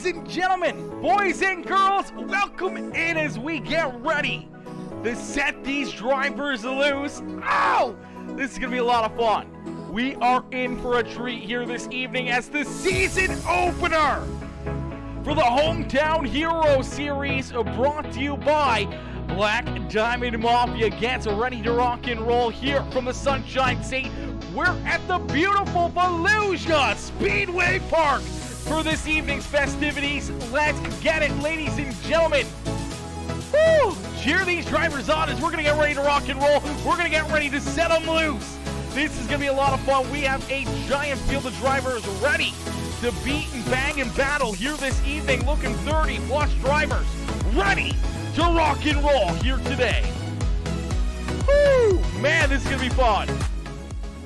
and gentlemen, boys and girls, welcome in as we get ready to set these drivers loose. Oh, this is going to be a lot of fun. We are in for a treat here this evening as the season opener for the Hometown Hero Series brought to you by Black Diamond Mafia. Gets ready to rock and roll here from the Sunshine State. We're at the beautiful Volusia Speedway Park for this evening's festivities. Let's get it, ladies and gentlemen. Woo! Cheer these drivers on as we're going to get ready to rock and roll. We're going to get ready to set them loose. This is going to be a lot of fun. We have a giant field of drivers ready to beat and bang and battle here this evening. Looking 30-plus drivers ready to rock and roll here today. Woo! Man, this is going to be fun.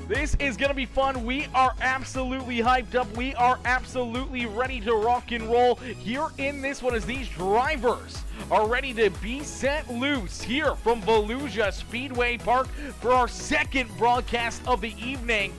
This is going to be fun. We are absolutely hyped up. We are absolutely ready to rock and roll here in this one as these drivers are ready to be set loose here from Volusia Speedway Park for our second broadcast of the evening.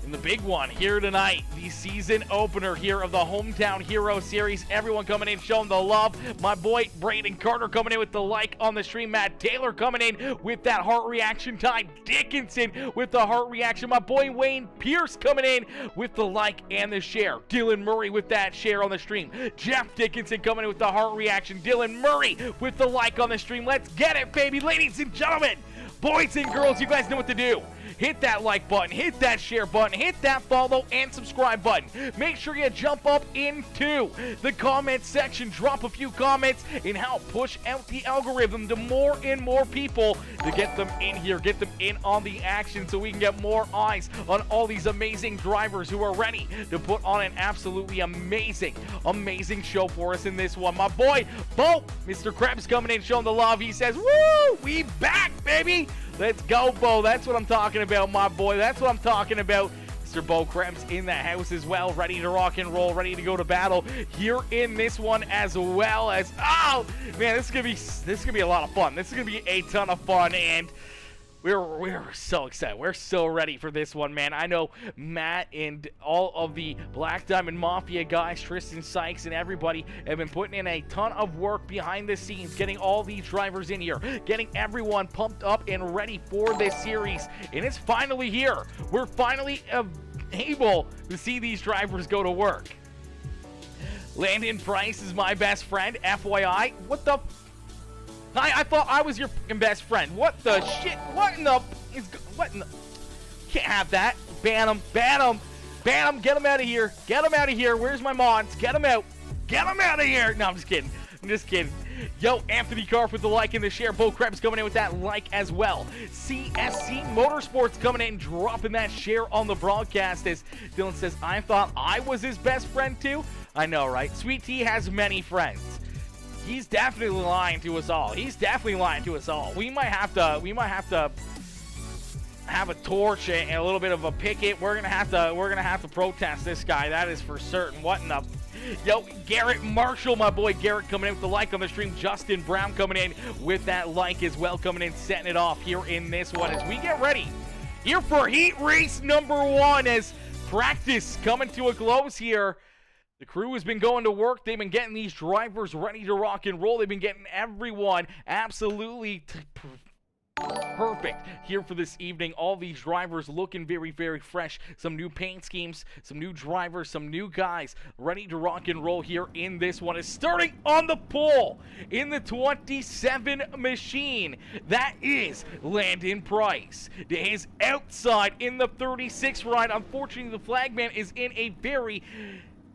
And the big one here tonight, the season opener here of the Hometown Hero Series. Everyone coming in, showing the love. My boy Braden Carter coming in with the like on the stream. Matt Taylor coming in with that heart reaction. Ty Dickinson with the heart reaction. My boy Wayne Pierce coming in with the like and the share. Dylan Murray with that share on the stream. Jeff Dickinson coming in with the heart reaction. Dylan Murray with the like on the stream. Let's get it, baby. Ladies and gentlemen, boys and girls, you guys know what to do. Hit that like button, hit that share button, hit that follow and subscribe button. Make sure you jump up into the comment section, drop a few comments, and help push out the algorithm to more and more people to get them in here, get them in on the action so we can get more eyes on all these amazing drivers who are ready to put on an absolutely amazing show for us in this one. My boy, Bo, Mr. Krebs coming in showing the love. He says, woo, we back, baby. Let's go, Bo. That's what I'm talking about, my boy. That's what I'm talking about. Mr. Bo Krebs in the house as well, ready to rock and roll, ready to go to battle here in this one as well as, oh, man, this is gonna be a lot of fun. This is gonna be a ton of fun, and we're so excited. We're so ready for this one, man. I know Matt and all of the Black Diamond Mafia guys, Tristan Sykes and everybody have been putting in a ton of work behind the scenes, getting all these drivers in here, getting everyone pumped up and ready for this series. And it's finally here. We're finally able to see these drivers go to work. Landon Price is my best friend, FYI. What the... I thought I was your fucking best friend. What the shit? What in the... Can't have that. Ban him. Ban him. Ban him. Get him out of here. Get him out of here. Where's my mods? Get him out. Get him out of here. No, I'm just kidding. I'm just kidding. Yo, Anthony Karp with the like and the share. Bo Krebs coming in with that like as well. CSC Motorsports coming in and dropping that share on the broadcast as Dylan says, I thought I was his best friend too. I know, right? Sweet Tea has many friends. He's definitely lying to us all. He's definitely lying to us all. We might have to have a torch and a little bit of a picket. We're gonna have to protest this guy. That is for certain. What in the... Yo, Garrett Marshall, my boy Garrett coming in with the like on the stream. Justin Brown coming in with that like as well, coming in, setting it off here in this one as we get ready here for heat race number 1 as practice coming to a close here. The crew has been going to work. They've been getting these drivers ready to rock and roll. They've been getting everyone absolutely perfect here for this evening. All these drivers looking very, very fresh. Some new paint schemes, some new drivers, some new guys ready to rock and roll here in this one. Is starting on the pole in the 27 machine. That is Landon Price. To his outside in the 36 ride. Unfortunately, the flagman is in a very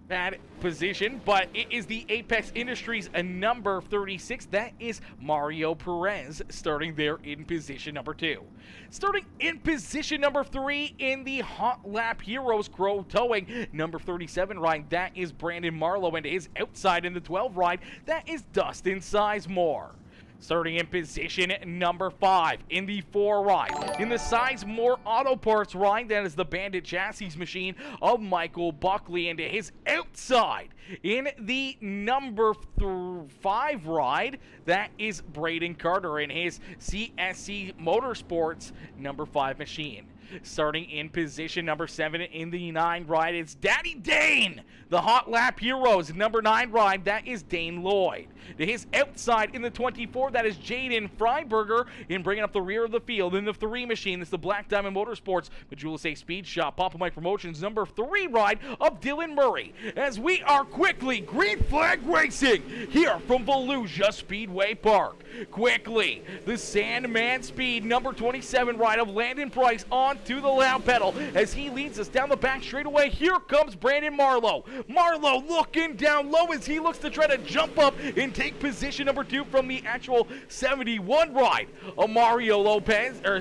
bad position, but it is the Apex Industries number 36. That is Mario Perez starting there in position number 2. Starting in position number 3 in the Hot Lap Heroes Crow Towing number 37 ride. That is Brandon Marlowe, and his outside in the 12 ride. That is Dustin Sizemore. Starting in position number 5 in the 4 ride. In the Sizemore Auto Parts ride, that is the Bandit Chassis machine of Michael Buckley. And to his outside in the number 5 ride, that is Braden Carter in his CSC Motorsports number 5 machine. Starting in position number 7 in the 9 ride, it's Daddy Dane. The Hot Lap Heroes, number 9 ride, that is Dane Lloyd. To his outside in the 24, that is Jaden Freiberger in bringing up the rear of the field. In the 3 machine, it's the Black Diamond Motorsports, Volusia Speed Shop, Papa Mike Promotions, number 3 ride of Dylan Murray. As we are quickly green flag racing here from Volusia Speedway Park. Quickly, the Sandman Speed, number 27 ride of Landon Price onto the loud pedal as he leads us down the back straightaway. Here comes Brandon Marlowe. Marlowe looking down low as he looks to try to jump up and take position number 2 from the actual 71 ride. Mario Lopez, or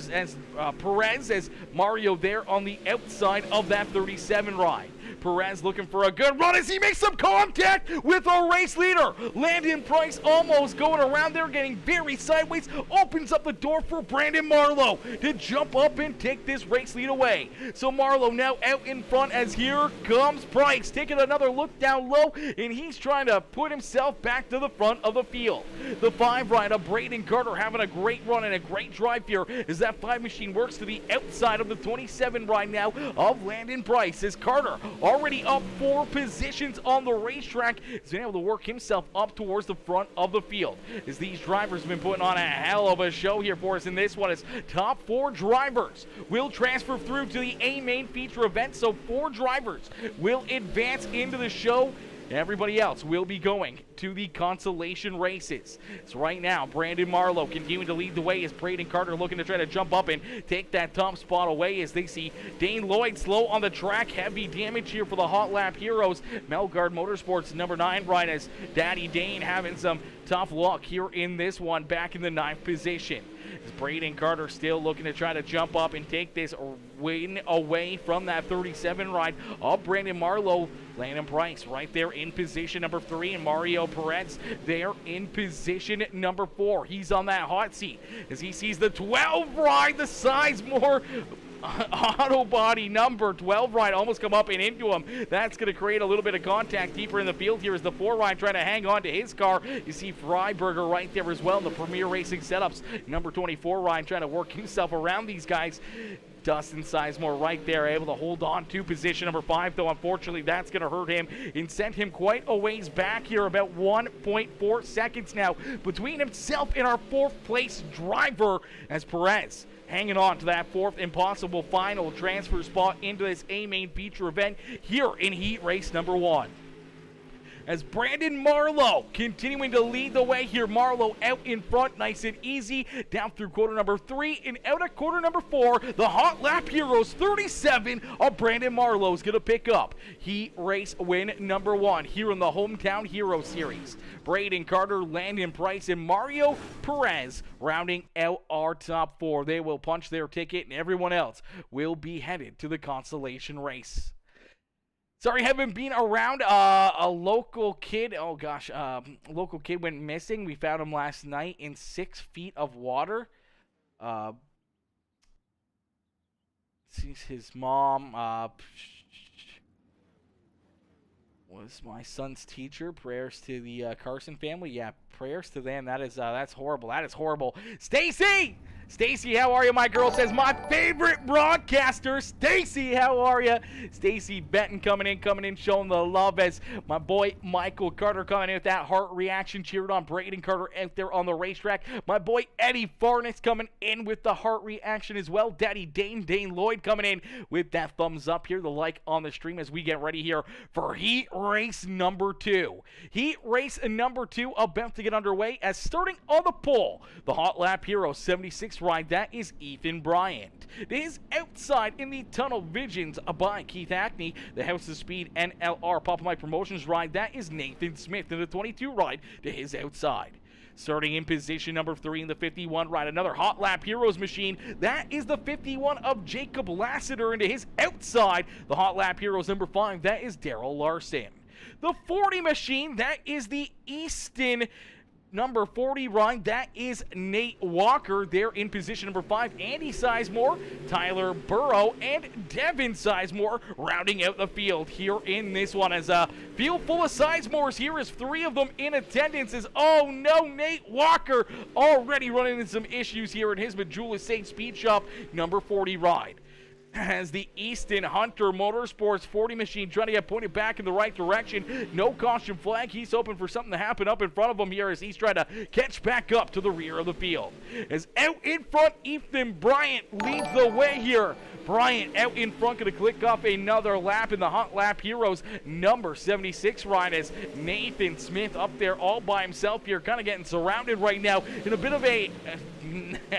Perez, as Mario there on the outside of that 37 ride. Perez looking for a good run as he makes some contact with a race leader. Landon Price almost going around there, getting very sideways, opens up the door for Brandon Marlowe to jump up and take this race lead away. So Marlowe now out in front as here comes Price, taking another look down low, and he's trying to put himself back to the front of the field. The 5 ride of Braden Carter having a great run and a great drive here as that 5 machine works to the outside of the 27 ride now of Landon Price as Carter already up 4 positions on the racetrack. He's been able to work himself up towards the front of the field. As these drivers have been putting on a hell of a show here for us in this one, as top 4 drivers will transfer through to the A main feature event. So 4 drivers will advance into the show. Everybody else will be going to the consolation races. So right now, Brandon Marlowe continuing to lead the way as Braden Carter looking to try to jump up and take that top spot away as they see Dane Lloyd slow on the track. Heavy damage here for the Hot Lap Heroes. Melgard Motorsports number 9 ride as Daddy Dane having some tough luck here in this one, back in the 9th position. As Braden Carter still looking to try to jump up and take this win away from that 37 ride of Brandon Marlowe. Landon Price right there in position number 3, and Mario Perez there in position number 4. He's on that hot seat as he sees the 12 ride, the Sizemore auto body number 12 ride almost come up and into him. That's going to create a little bit of contact deeper in the field here as the 4 ride trying to hang on to his car. You see Freiberger right there as well in the Premier Racing Setups. Number 24 ride trying to work himself around these guys. Dustin Sizemore right there, able to hold on to position number 5, though unfortunately that's going to hurt him and send him quite a ways back here, about 1.4 seconds now between himself and our 4th place driver, as Perez hanging on to that 4th impossible final transfer spot into this A main feature event here in heat race number 1. As Brandon Marlowe continuing to lead the way here. Marlowe out in front, nice and easy, down through quarter number 3 and out at quarter number 4. The Hot Lap Heroes 37 of Brandon Marlowe is going to pick up heat race win number 1 here in the Hometown Hero Series. Braden Carter, Landon Price, and Mario Perez rounding out our top 4. They will punch their ticket, and everyone else will be headed to the consolation race. Sorry, haven't been around. A local kid, local kid went missing. We found him last night in 6 feet of water. Sees his mom was my son's teacher. Prayers to the Carson family. Yeah, prayers to them. That's horrible. That is horrible. Stacy, how are you? My girl says my favorite broadcaster. Stacy, how are you? Stacy Benton coming in, showing the love as my boy Michael Carter coming in with that heart reaction, cheered on Braden Carter out there on the racetrack. My boy Eddie Farnes coming in with the heart reaction as well. Daddy Dane Lloyd coming in with that thumbs up here, the like on the stream as we get ready here for heat race number 2. Heat race number 2 about to get underway as starting on the pole, the Hot Lap Hero 76 ride, that is Ethan Bryant. To his outside in the Tunnel Visions by Keith Hackney, the House of Speed NLR Papa Mike Promotions ride, that is Nathan Smith. In the 22 ride to his outside. Starting in position number 3 in the 51 ride, another Hot Lap Heroes machine. That is the 51 of Jacob Lassiter. Into his outside, the Hot Lap Heroes number 5, that is Daryl Larson. The 40 machine, that is the Easton number 40 ride, that is Nate Walker. There in position number 5, Andy Sizemore, Tyler Burrow, and Devin Sizemore rounding out the field here in this one. As a field full of Sizemores here, is 3 of them in attendance. Oh no, Nate Walker already running into some issues here in his Volusia Speed Shop number 40 ride. as the Easton Hunter Motorsports 40 machine trying to get pointed back in the right direction. No caution flag. He's hoping for something to happen up in front of him here as he's trying to catch back up to the rear of the field. As out in front, Ethan Bryant leads the way here. Bryant out in front, going to click off another lap in the Hot Lap Heroes number 76 ride as Nathan Smith up there all by himself here, kind of getting surrounded right now in a bit of a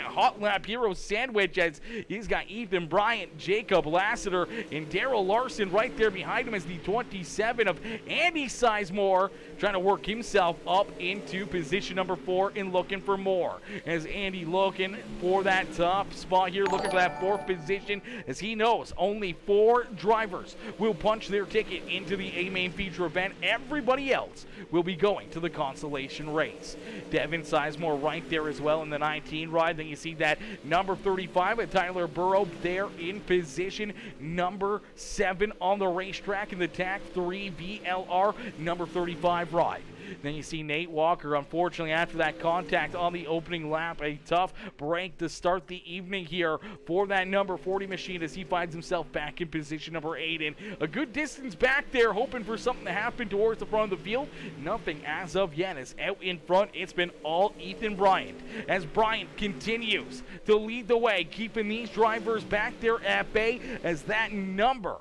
Hot Lap Heroes sandwich as he's got Ethan Bryant, Jacob Lassiter, and Daryl Larson right there behind him as the 27 of Andy Sizemore trying to work himself up into position number 4 and looking for more. As Andy looking for that top spot here, looking for that 4th position as he knows only 4 drivers will punch their ticket into the A-Main feature event. Everybody else will be going to the consolation race. Devin Sizemore right there as well in the 19 ride. Then you see that number 35 at Tyler Burrow there in position number 7 on the racetrack in the TAC 3 VLR number 35 ride. Then you see Nate Walker, unfortunately, after that contact on the opening lap, a tough break to start the evening here for that number 40 machine as he finds himself back in position number 8. And a good distance back there, hoping for something to happen towards the front of the field. Nothing as of yet, as out in front, it's been all Ethan Bryant. As Bryant continues to lead the way, keeping these drivers back there at bay as that number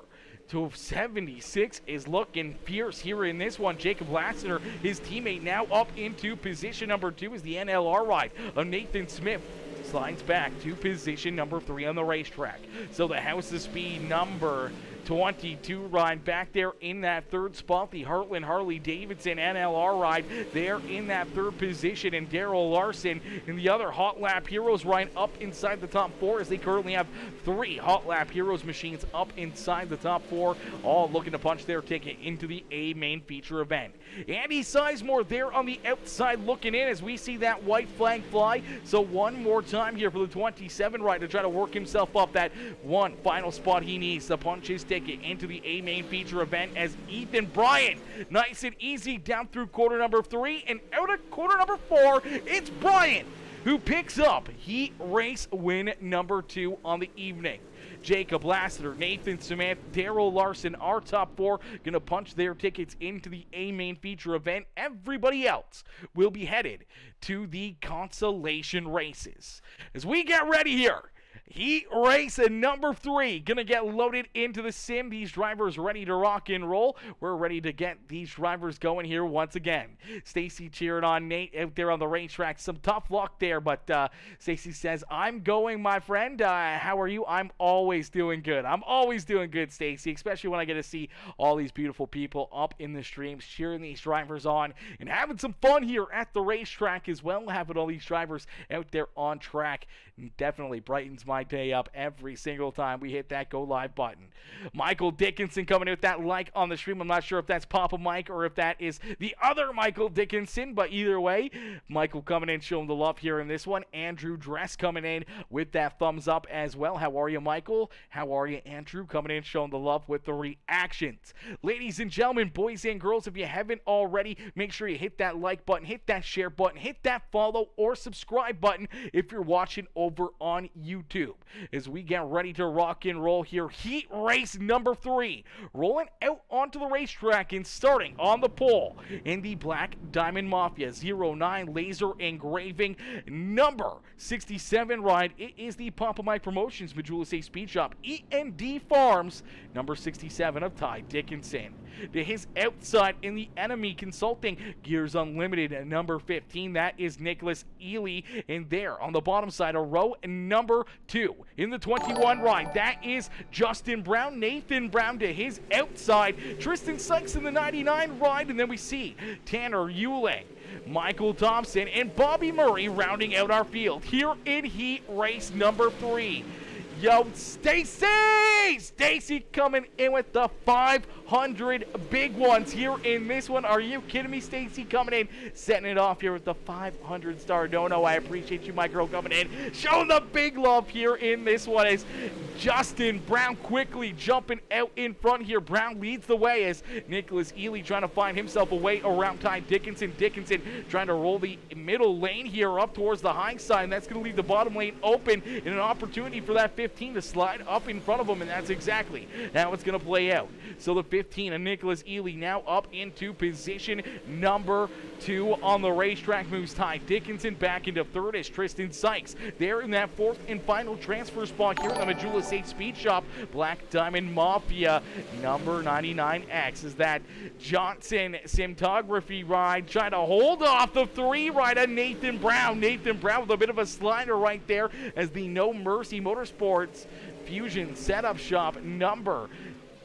to 76 is looking fierce here in this one. Jacob Lassiter, his teammate, now up into position number 2 as the NLR ride of Nathan Smith slides back to position number 3 on the racetrack. So the House of Speed number 22 ride back there in that 3rd spot. The Heartland Harley-Davidson NLR ride there in that 3rd position. And Daryl Larson in the other Hot Lap Heroes ride up inside the top 4 as they currently have 3 Hot Lap Heroes machines up inside the top 4, all looking to punch their ticket into the A-Main feature event. Andy Sizemore there on the outside looking in as we see that white flag fly. So one more time here for the 27 ride to try to work himself up that one final spot he needs to punch his ticket into the A-Main feature event as Ethan Bryant, nice and easy down through quarter number 3 and out of quarter number 4, it's Bryant who picks up heat race win number 2 on the evening. Jacob Lassiter, Nathan Smith, Daryl Larson, our top 4 going to punch their tickets into the A-Main feature event. Everybody else will be headed to the consolation races. As we get ready here, heat race number 3 gonna get loaded into the sim. These drivers ready to rock and roll. We're ready to get these drivers going here once again. Stacy cheering on Nate out there on the racetrack. Some tough luck there, but Stacy says, I'm going, my friend. How are you? I'm always doing good. I'm always doing good, Stacy, especially when I get to see all these beautiful people up in the streams cheering these drivers on and having some fun here at the racetrack as well. Having all these drivers out there on track definitely brightens my day up every single time we hit that go live button. Michael Dickinson coming in with that like on the stream. I'm not sure if that's Papa Mike or if that is the other Michael Dickinson, but either way, Michael coming in showing the love here in this one. Andrew Dress coming in with that thumbs up as well. How are you, Michael? How are you, Andrew? Coming in showing the love with the reactions. Ladies and gentlemen, boys and girls, if you haven't already, make sure you hit that like button, hit that share button, hit that follow or subscribe button if you're watching over on YouTube. As we get ready to rock and roll here, heat race number 3 rolling out onto the racetrack and starting on the pole in the Black Diamond Mafia 09 laser engraving number 67 ride. It is the Papa Mike Promotions Volusia Speed Shop E&D Farms number 67 of Ty Dickinson. To his outside in the Enemy Consulting Gears Unlimited number 15, that is Nicholas Ely. And there on the bottom side, a row number 2 in the 21 ride, that is Justin Brown. Nathan Brown to his outside, Tristan Sykes in the 99 ride, and then we see Tanner Euling, Michael Thompson, and Bobby Murray rounding out our field here in heat race number 3. Yo, Stacy! Stacy coming in with the 500 big ones here in this one. Are you kidding me? Stacy coming in, setting it off here with the 500-star dono. I appreciate you, my girl, coming in, showing the big love here in this one as Justin Brown quickly jumping out in front here. Brown leads the way as Nicholas Ely trying to find himself a way around Ty Dickinson. Dickinson trying to roll the middle lane here up towards the high side, and that's going to leave the bottom lane open in an opportunity for that 15 to slide up in front of him, and that's exactly how it's going to play out. So the 15 and Nicholas Ely now up into position number 2 on the racetrack. Moves Ty Dickinson back into third as Tristan Sykes there in that 4th and final transfer spot here in the Volusia Speed Shop. Black Diamond Mafia number 99X is that Johnson cinematography ride trying to hold off the 3 rider Nathan Brown. Nathan Brown with a bit of a slider right there as the No Mercy Motorsports Fusion setup shop number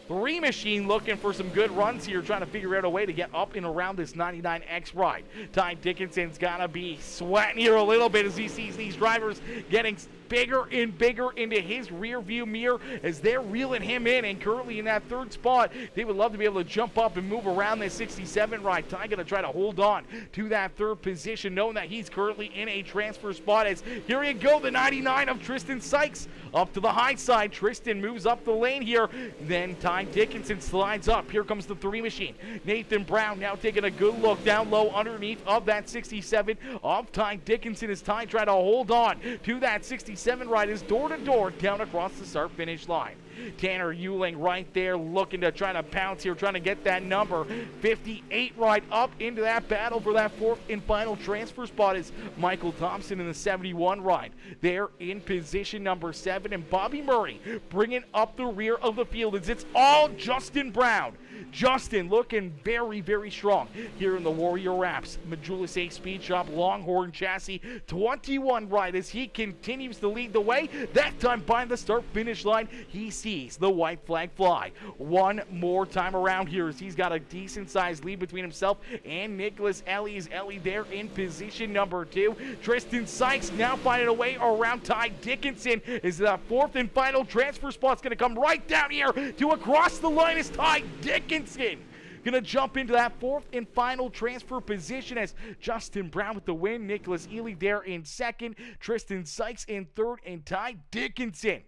3 machine looking for some good runs here, trying to figure out a way to get up and around this 99X ride. Ty Dickinson's got to be sweating here a little bit as he sees these drivers getting bigger and bigger into his rear view mirror as they're reeling him in, and currently in that 3rd spot. They would love to be able to jump up and move around this 67 ride. Ty going to try to hold on to that 3rd position, knowing that he's currently in a transfer spot as here you go, the 99 of Tristan Sykes up to the high side. Tristan moves up the lane here, then Ty Dickinson slides up. Here comes the 3 machine. Nathan Brown now taking a good look down low underneath of that 67 of Ty Dickinson as Ty trying to hold on to that 67 ride is door to door down across the start finish line. Tanner Euling right there looking to try to pounce here, trying to get that number 58 ride up into that battle for that 4th and final transfer spot is Michael Thompson in the 71 ride. They're in position number 7, and Bobby Murray bringing up the rear of the field as it's all Justin Brown. Justin looking very, very strong here in the Warrior Wraps Volusia Speed Shop Longhorn Chassis 21 ride as he continues to lead the way. That time by the start finish line, he sees the white flag fly one more time around here as he's got a decent sized lead between himself and Nicholas Ellie. Is Ellie there in position number 2. Tristan Sykes now finding a way around Ty Dickinson as the 4th and final transfer spot's going to come right down here to across the line as Ty Dickinson gonna jump into that 4th and final transfer position as Justin Brown with the win. Nicholas Ely there in 2nd, Tristan Sykes in 3rd, and Ty Dickinson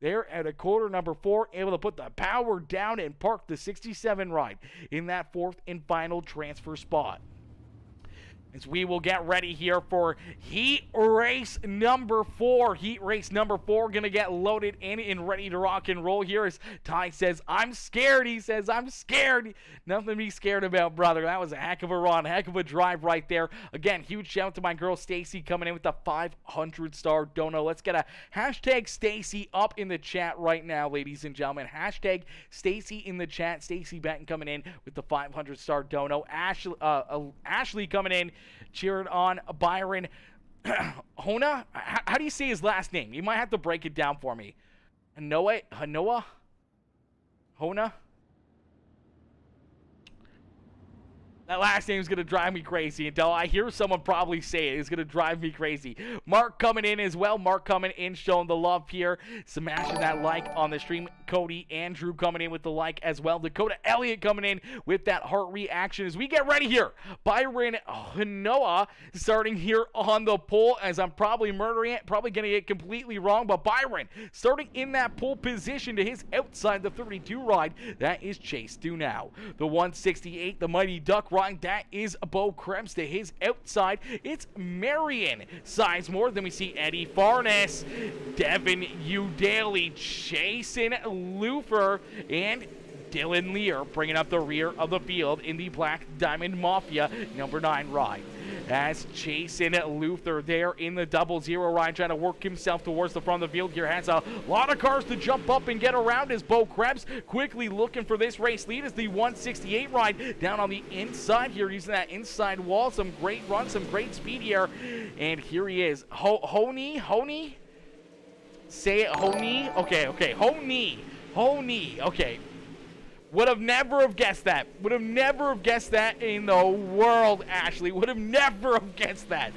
there at a quarter number 4, able to put the power down and park the 67 ride in that 4th and final transfer spot. As we will get ready here for heat race number 4. Heat race number 4 going to get loaded in and ready to rock and roll here as Ty says, I'm scared. He says, I'm scared. Nothing to be scared about, brother. That was a heck of a run, heck of a drive right there. Again, huge shout out to my girl Stacy coming in with the 500-star dono. Let's get a hashtag Stacy up in the chat right now, ladies and gentlemen. Hashtag Stacy in the chat. Stacy Benton coming in with the 500-star dono. Ashley coming in, cheering on Byron Hona. How do you say his last name? You might have to break it down for me. Hanoa? Hona? That last name is going to drive me crazy until I hear someone probably say it. It's going to drive me crazy. Mark coming in as well. Mark coming in, showing the love here. Smashing that like on the stream. Cody Andrew coming in with the like as well. Dakota Elliott coming in with that heart reaction as we get ready here. Byron Hanoa starting here on the pole as I'm probably murdering it. Probably going to get completely wrong. But Byron starting in that pole position to his outside the 32 ride. That is Chase Dunow. The 168, the Mighty Duck ride. That is Bo Krebs to his outside. It's Marion Sizemore. Then we see Eddie Farnes, Devin Daly, Jason Lufer, and Dylan Lear bringing up the rear of the field in the Black Diamond Mafia number 9 ride. As Jason Luther there in the 00 ride trying to work himself towards the front of the field here. Has a lot of cars to jump up and get around as Bo Krebs quickly looking for this race lead as the 168 ride down on the inside here using that inside wall. Some great run, some great speed here. And here he is. Honey? Say it, Honey? Okay. Honey. Okay. Would have never have guessed that. Would have never have guessed that in the world, Ashley. Would have never have guessed that.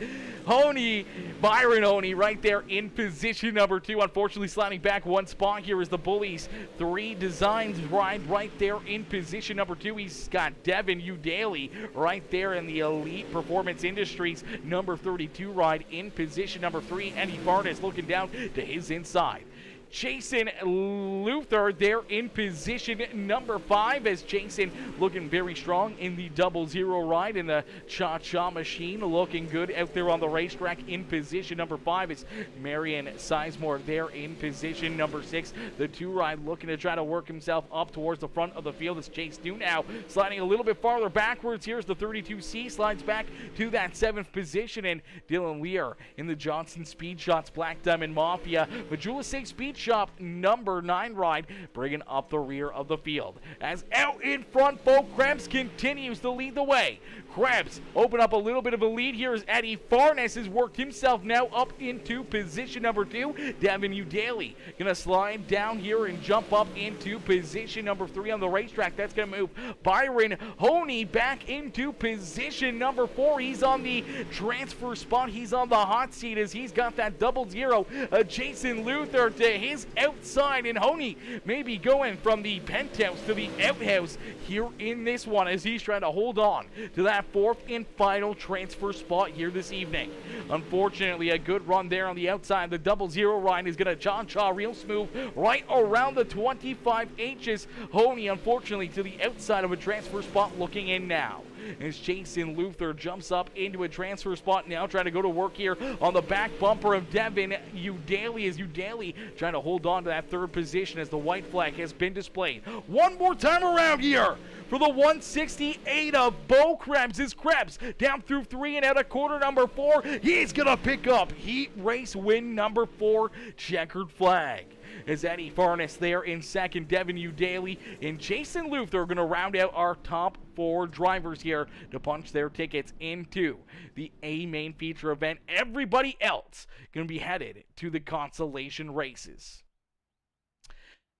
Honey, Byron Honey right there in position number 2. Unfortunately, sliding back one spot here is the Bullies 3 Designs ride right there in position number 2. He's got Devin Udaly right there in the Elite Performance Industries number 32 ride in position number 3. Eddie Farnes looking down to his inside. Jason Luther there in position number 5 as Jason looking very strong in the 00 ride in the Cha-Cha machine, looking good out there on the racetrack. In position number 5 is Marion Sizemore there in position number 6. The 2 ride looking to try to work himself up towards the front of the field as Chase Dunow sliding a little bit farther backwards. Here's the 32C, slides back to that 7th position, and Dylan Lear in the Johnson Speed Shots Black Diamond Mafia. Volusia Speed Shop number 9 ride bringing up the rear of the field. As out in front, Bo Krebs continues to lead the way. Krebs open up a little bit of a lead here as Eddie Farnes has worked himself now up into position number 2. Devin Udaly gonna slide down here and jump up into position number 3 on the racetrack. That's gonna move Byron Honey back into position number 4. He's on the transfer spot. He's on the hot seat as he's got that 00. Jason Luther to his outside, and Honey maybe going from the penthouse to the outhouse here in this one as he's trying to hold on to that 4th and final transfer spot here this evening. Unfortunately, a good run there on the outside. The 00 ride is going to Cha-Cha real smooth right around the 25 H's. Honey, unfortunately, to the outside of a transfer spot looking in now. As Jason Luther jumps up into a transfer spot now, trying to go to work here on the back bumper of Devin Udaly, as Udaly trying to hold on to that 3rd position as the white flag has been displayed. One more time around here for the 168 of Bo Krebs. Is Krebs down through 3 and out of corner number 4. He's going to pick up heat race win number 4, checkered flag. As Eddie Farnes there in second, Devin Udaly and Jason Luther are going to round out our top 4 drivers here to punch their tickets into the A main feature event. Everybody else going to be headed to the consolation races.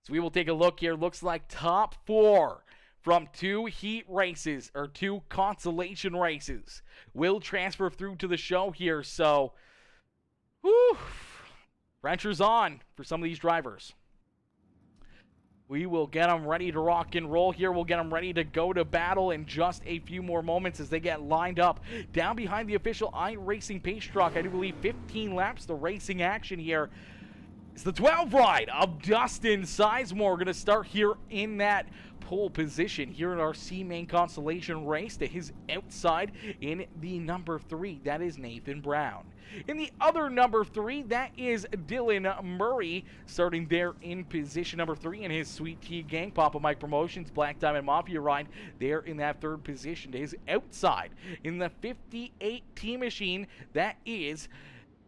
So we will take a look here. Looks like top 4 from 2 heat races or 2 consolation races will transfer through to the show here. So, whew, pressure's on for some of these drivers. We will get them ready to rock and roll here. We'll get them ready to go to battle in just a few more moments as they get lined up down behind the official iRacing pace truck. I do believe 15 laps, the racing action here. It's the 12 ride of Dustin Sizemore going to start here in that pole position here in our C main consolation race. To his outside in the number 3, that is Nathan Brown. In the other number 3, that is Dylan Murray, starting there in position number 3 in his Sweet Tea Gang Papa Mike Promotions Black Diamond Mafia ride there in that 3rd position. To his outside in the 58 T machine, that is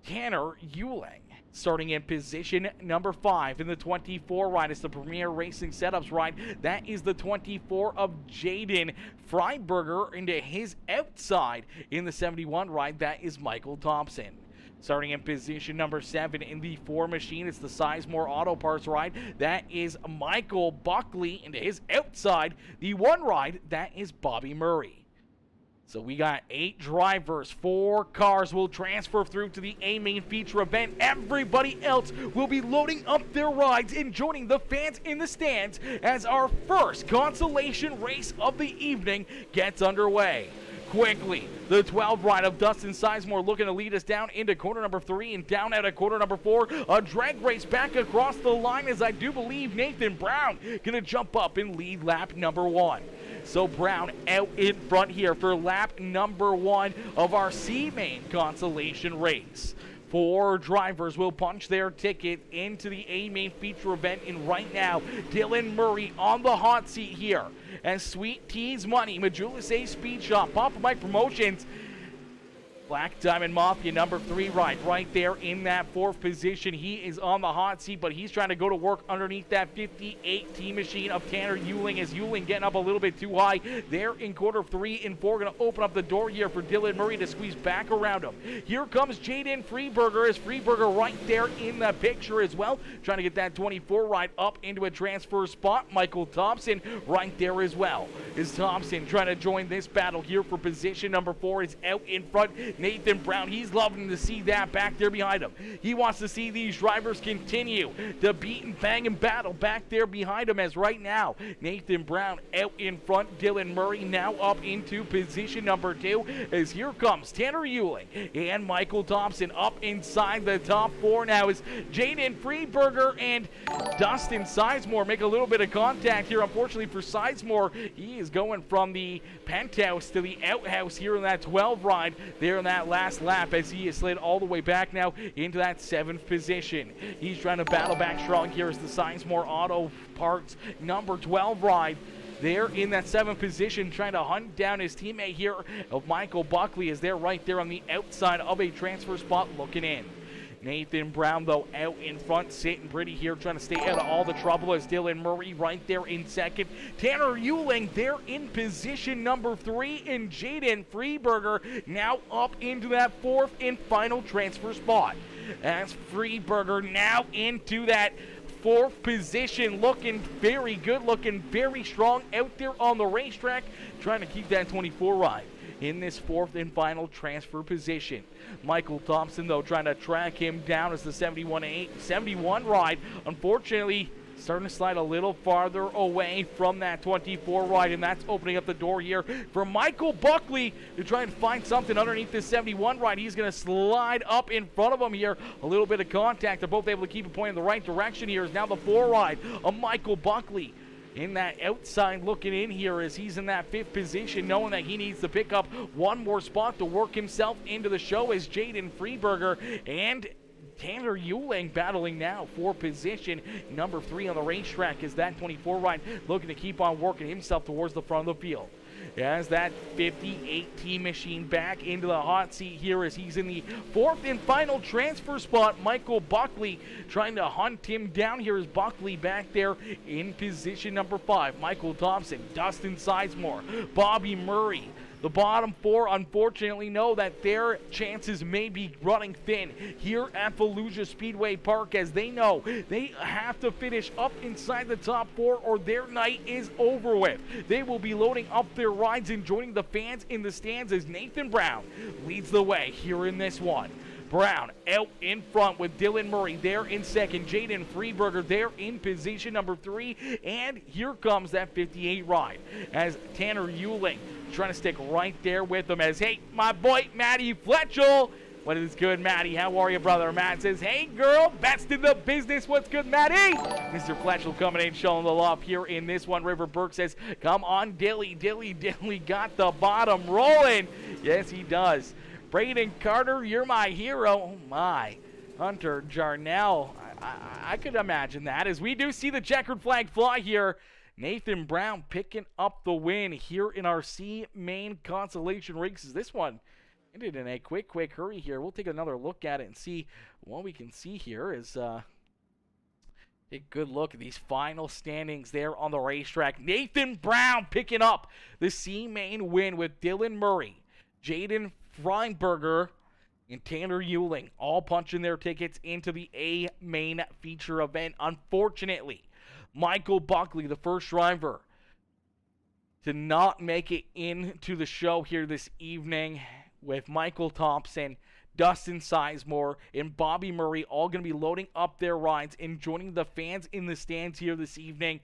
Tanner Euling. Starting in position number 5 in the 24 ride, it's the Premier Racing Setups ride. That is the 24 of Jaden Freiberger. Into his outside in the 71 ride, that is Michael Thompson. Starting in position number 7 in the 4 machine, it's the Sizemore Auto Parts ride. That is Michael Buckley. Into his outside, the 1 ride, that is Bobby Murray. So we got 8 drivers, 4 cars will transfer through to the A main feature event. Everybody else will be loading up their rides and joining the fans in the stands as our first consolation race of the evening gets underway. Quickly, the 12 ride of Dustin Sizemore looking to lead us down into corner number 3 and down out of corner number 4. A drag race back across the line as I do believe Nathan Brown gonna jump up and lead lap number 1. So Brown out in front here for lap number 1 of our C main consolation race. 4 drivers will punch their ticket into the A main feature event, and right now Dylan Murray on the hot seat here as Sweet Tea's Money, Volusia Speed Shop, Papa Mike Promotions Black Diamond Mafia, number 3 ride, right there in that 4th position. He is on the hot seat, but he's trying to go to work underneath that 58 T-Machine of Tanner Euling. As Euling getting up a little bit too high there in quarter 3 and 4. Going to open up the door here for Dylan Murray to squeeze back around him. Here comes Jaden Freeberger. As Freeberger right there in the picture as well, trying to get that 24 ride up into a transfer spot. Michael Thompson right there as well. Is Thompson trying to join this battle here for position number 4? Is out in front. Nathan Brown, he's loving to see that back there behind him. He wants to see these drivers continue to beat and bang and battle back there behind him, as right now Nathan Brown out in front. Dylan Murray now up into position number 2, as here comes Tanner Euling and Michael Thompson up inside the top 4 now, as Jaden Freeberger and Dustin Sizemore make a little bit of contact here. Unfortunately for Sizemore, he is going from the penthouse to the outhouse here in that 12 ride there in that last lap, as he is slid all the way back now into that 7th position. He's trying to battle back strong here as the Sizemore Auto Parts number 12 ride there in that 7th position, trying to hunt down his teammate here of Michael Buckley, as they're right there on the outside of a transfer spot looking in. Nathan Brown, though, out in front, sitting pretty here, trying to stay out of all the trouble, as Dylan Murray right there in 2nd. Tanner Euling there in position number 3, and Jaden Freeberger now up into that 4th and final transfer spot. As Freeberger now into that 4th position, looking very good, looking very strong out there on the racetrack, trying to keep that 24 ride in this 4th and final transfer position. Michael Thompson, though, trying to track him down as the 71 ride, unfortunately starting to slide a little farther away from that 24 ride, and that's opening up the door here for Michael Buckley to try and find something underneath this 71 ride. He's going to slide up in front of him here. A little bit of contact. They're both able to keep it pointing in the right direction here. Is now the 4 ride of Michael Buckley in that outside looking in here, as he's in that 5th position, knowing that he needs to pick up one more spot to work himself into the show, as Jaden Freeberger and Tanner Euling battling now for position number 3 on the racetrack, as that 24 ride looking to keep on working himself towards the front of the field. As that 58 T-Machine back into the hot seat here, as he's in the 4th and final transfer spot. Michael Buckley trying to hunt him down here, as Buckley back there in position number 5. Michael Thompson, Dustin Sizemore, Bobby Murray. The bottom 4, unfortunately, know that their chances may be running thin here at Volusia Speedway Park, as they know they have to finish up inside the top 4 or their night is over with. They will be loading up their rides and joining the fans in the stands, as Nathan Brown leads the way here in this one. Brown out in front with Dylan Murray there in 2nd. Jaden Freeberger there in position number 3. And here comes that 58 ride, as Tanner Euling trying to stick right there with him, as, hey, my boy, Matty Fletchel. What is good, Matty? How are you, brother? Matt says, hey, girl, best in the business. What's good, Matty? Mr. Fletchel coming in, showing the love here in this one. River Burke says, come on, Dilly got the bottom rolling. Yes, he does. Braden Carter, you're my hero. Oh, my. Hunter Jarnell. I could imagine that, as we do see the checkered flag fly here. Nathan Brown picking up the win here in our C main consolation races. This one ended in a quick hurry here. We'll take another look at it and see what we can see here. Is a good look at these final standings there on the racetrack. Nathan Brown picking up the C main win, with Dylan Murray, Jaden Freeberger, and Tanner Euling all punching their tickets into the A main feature event. Unfortunately, Michael Buckley, the first driver to not make it into the show here this evening, with Michael Thompson, Dustin Sizemore, and Bobby Murray all going to be loading up their rides and joining the fans in the stands here this evening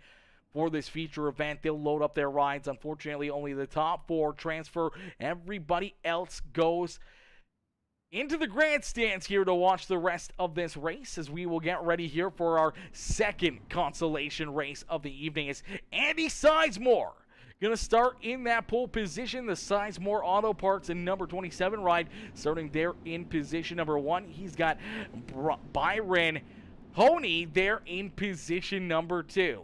for this feature event. They'll load up their rides. Unfortunately, only the top 4 transfer. Everybody else goes into the grandstands here to watch the rest of this race, as we will get ready here for our 2nd consolation race of the evening. Is Andy Sizemore going to start in that pole position. The Sizemore Auto Parts and number 27 ride starting there in position number 1. He's got Byron Honey there in position number 2.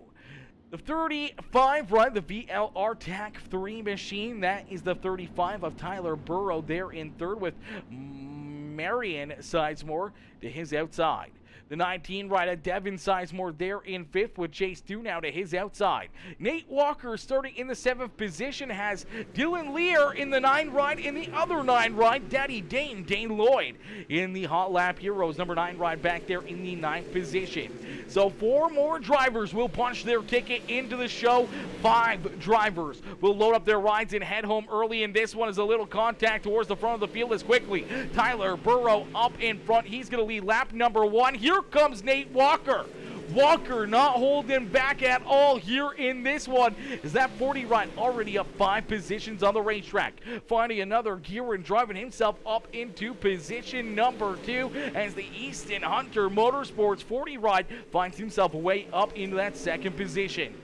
The 35 ride, the VLR TAC 3 machine. That is the 35 of Tyler Burrow there in third with Marion Sizemore to his outside. The 19 rider Devin Sizemore there in fifth with Chase Dunow to his outside. Nate Walker starting in the 7th position has Dylan Lear in the 9 ride. In the other 9 ride, Daddy Dane Lloyd in the Hot Lap Heroes number 9 ride back there in the 9th position. So 4 more drivers will punch their ticket into the show. 5 drivers will load up their rides and head home early. And this one is a little contact towards the front of the field as quickly. Tyler Burrow up in front. He's going to lead lap number 1. Here comes Nate Walker. Walker not holding back at all here in this one. Is that 40 ride already up 5 positions on the racetrack? Finding another gear and driving himself up into position number 2 as the Easton Hunter Motorsports 40 ride finds himself way up into that 2nd position.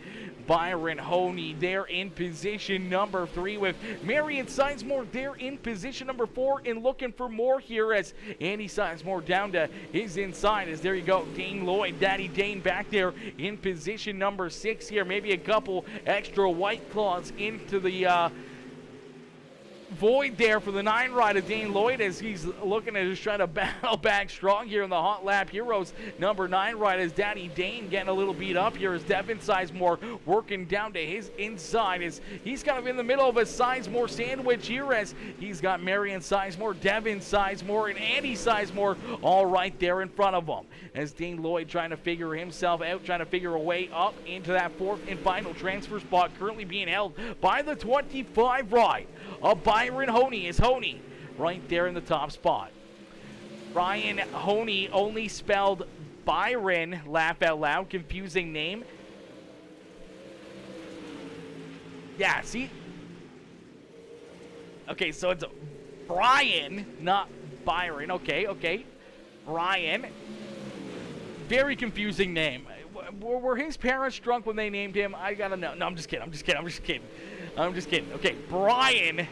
Byron Honey there in position number 3 with Marion Sizemore there in position number 4 and looking for more here as Andy Sizemore down to his inside as there you go, Dane Lloyd, Daddy Dane back there in position number 6 here. Maybe a couple extra White Claws into the void there for the 9 ride of Dane Lloyd as he's looking to just try to battle back strong here in the Hot Lap Heroes number 9 ride as Daddy Dane getting a little beat up here as Devin Sizemore working down to his inside as he's kind of in the middle of a Sizemore sandwich here as he's got Marion Sizemore, Devin Sizemore, and Andy Sizemore all right there in front of him as Dane Lloyd trying to figure himself out, trying to figure a way up into that 4th and final transfer spot currently being held by the 25 ride of Byron Honey is Honey right there in the top spot. Brian Honey, only spelled Byron, laugh out loud, confusing name. Yeah, see? Okay, so it's Brian, not Byron. Okay. Brian. Very confusing name. Were his parents drunk when they named him? I gotta know. No, I'm just kidding. Okay, Brian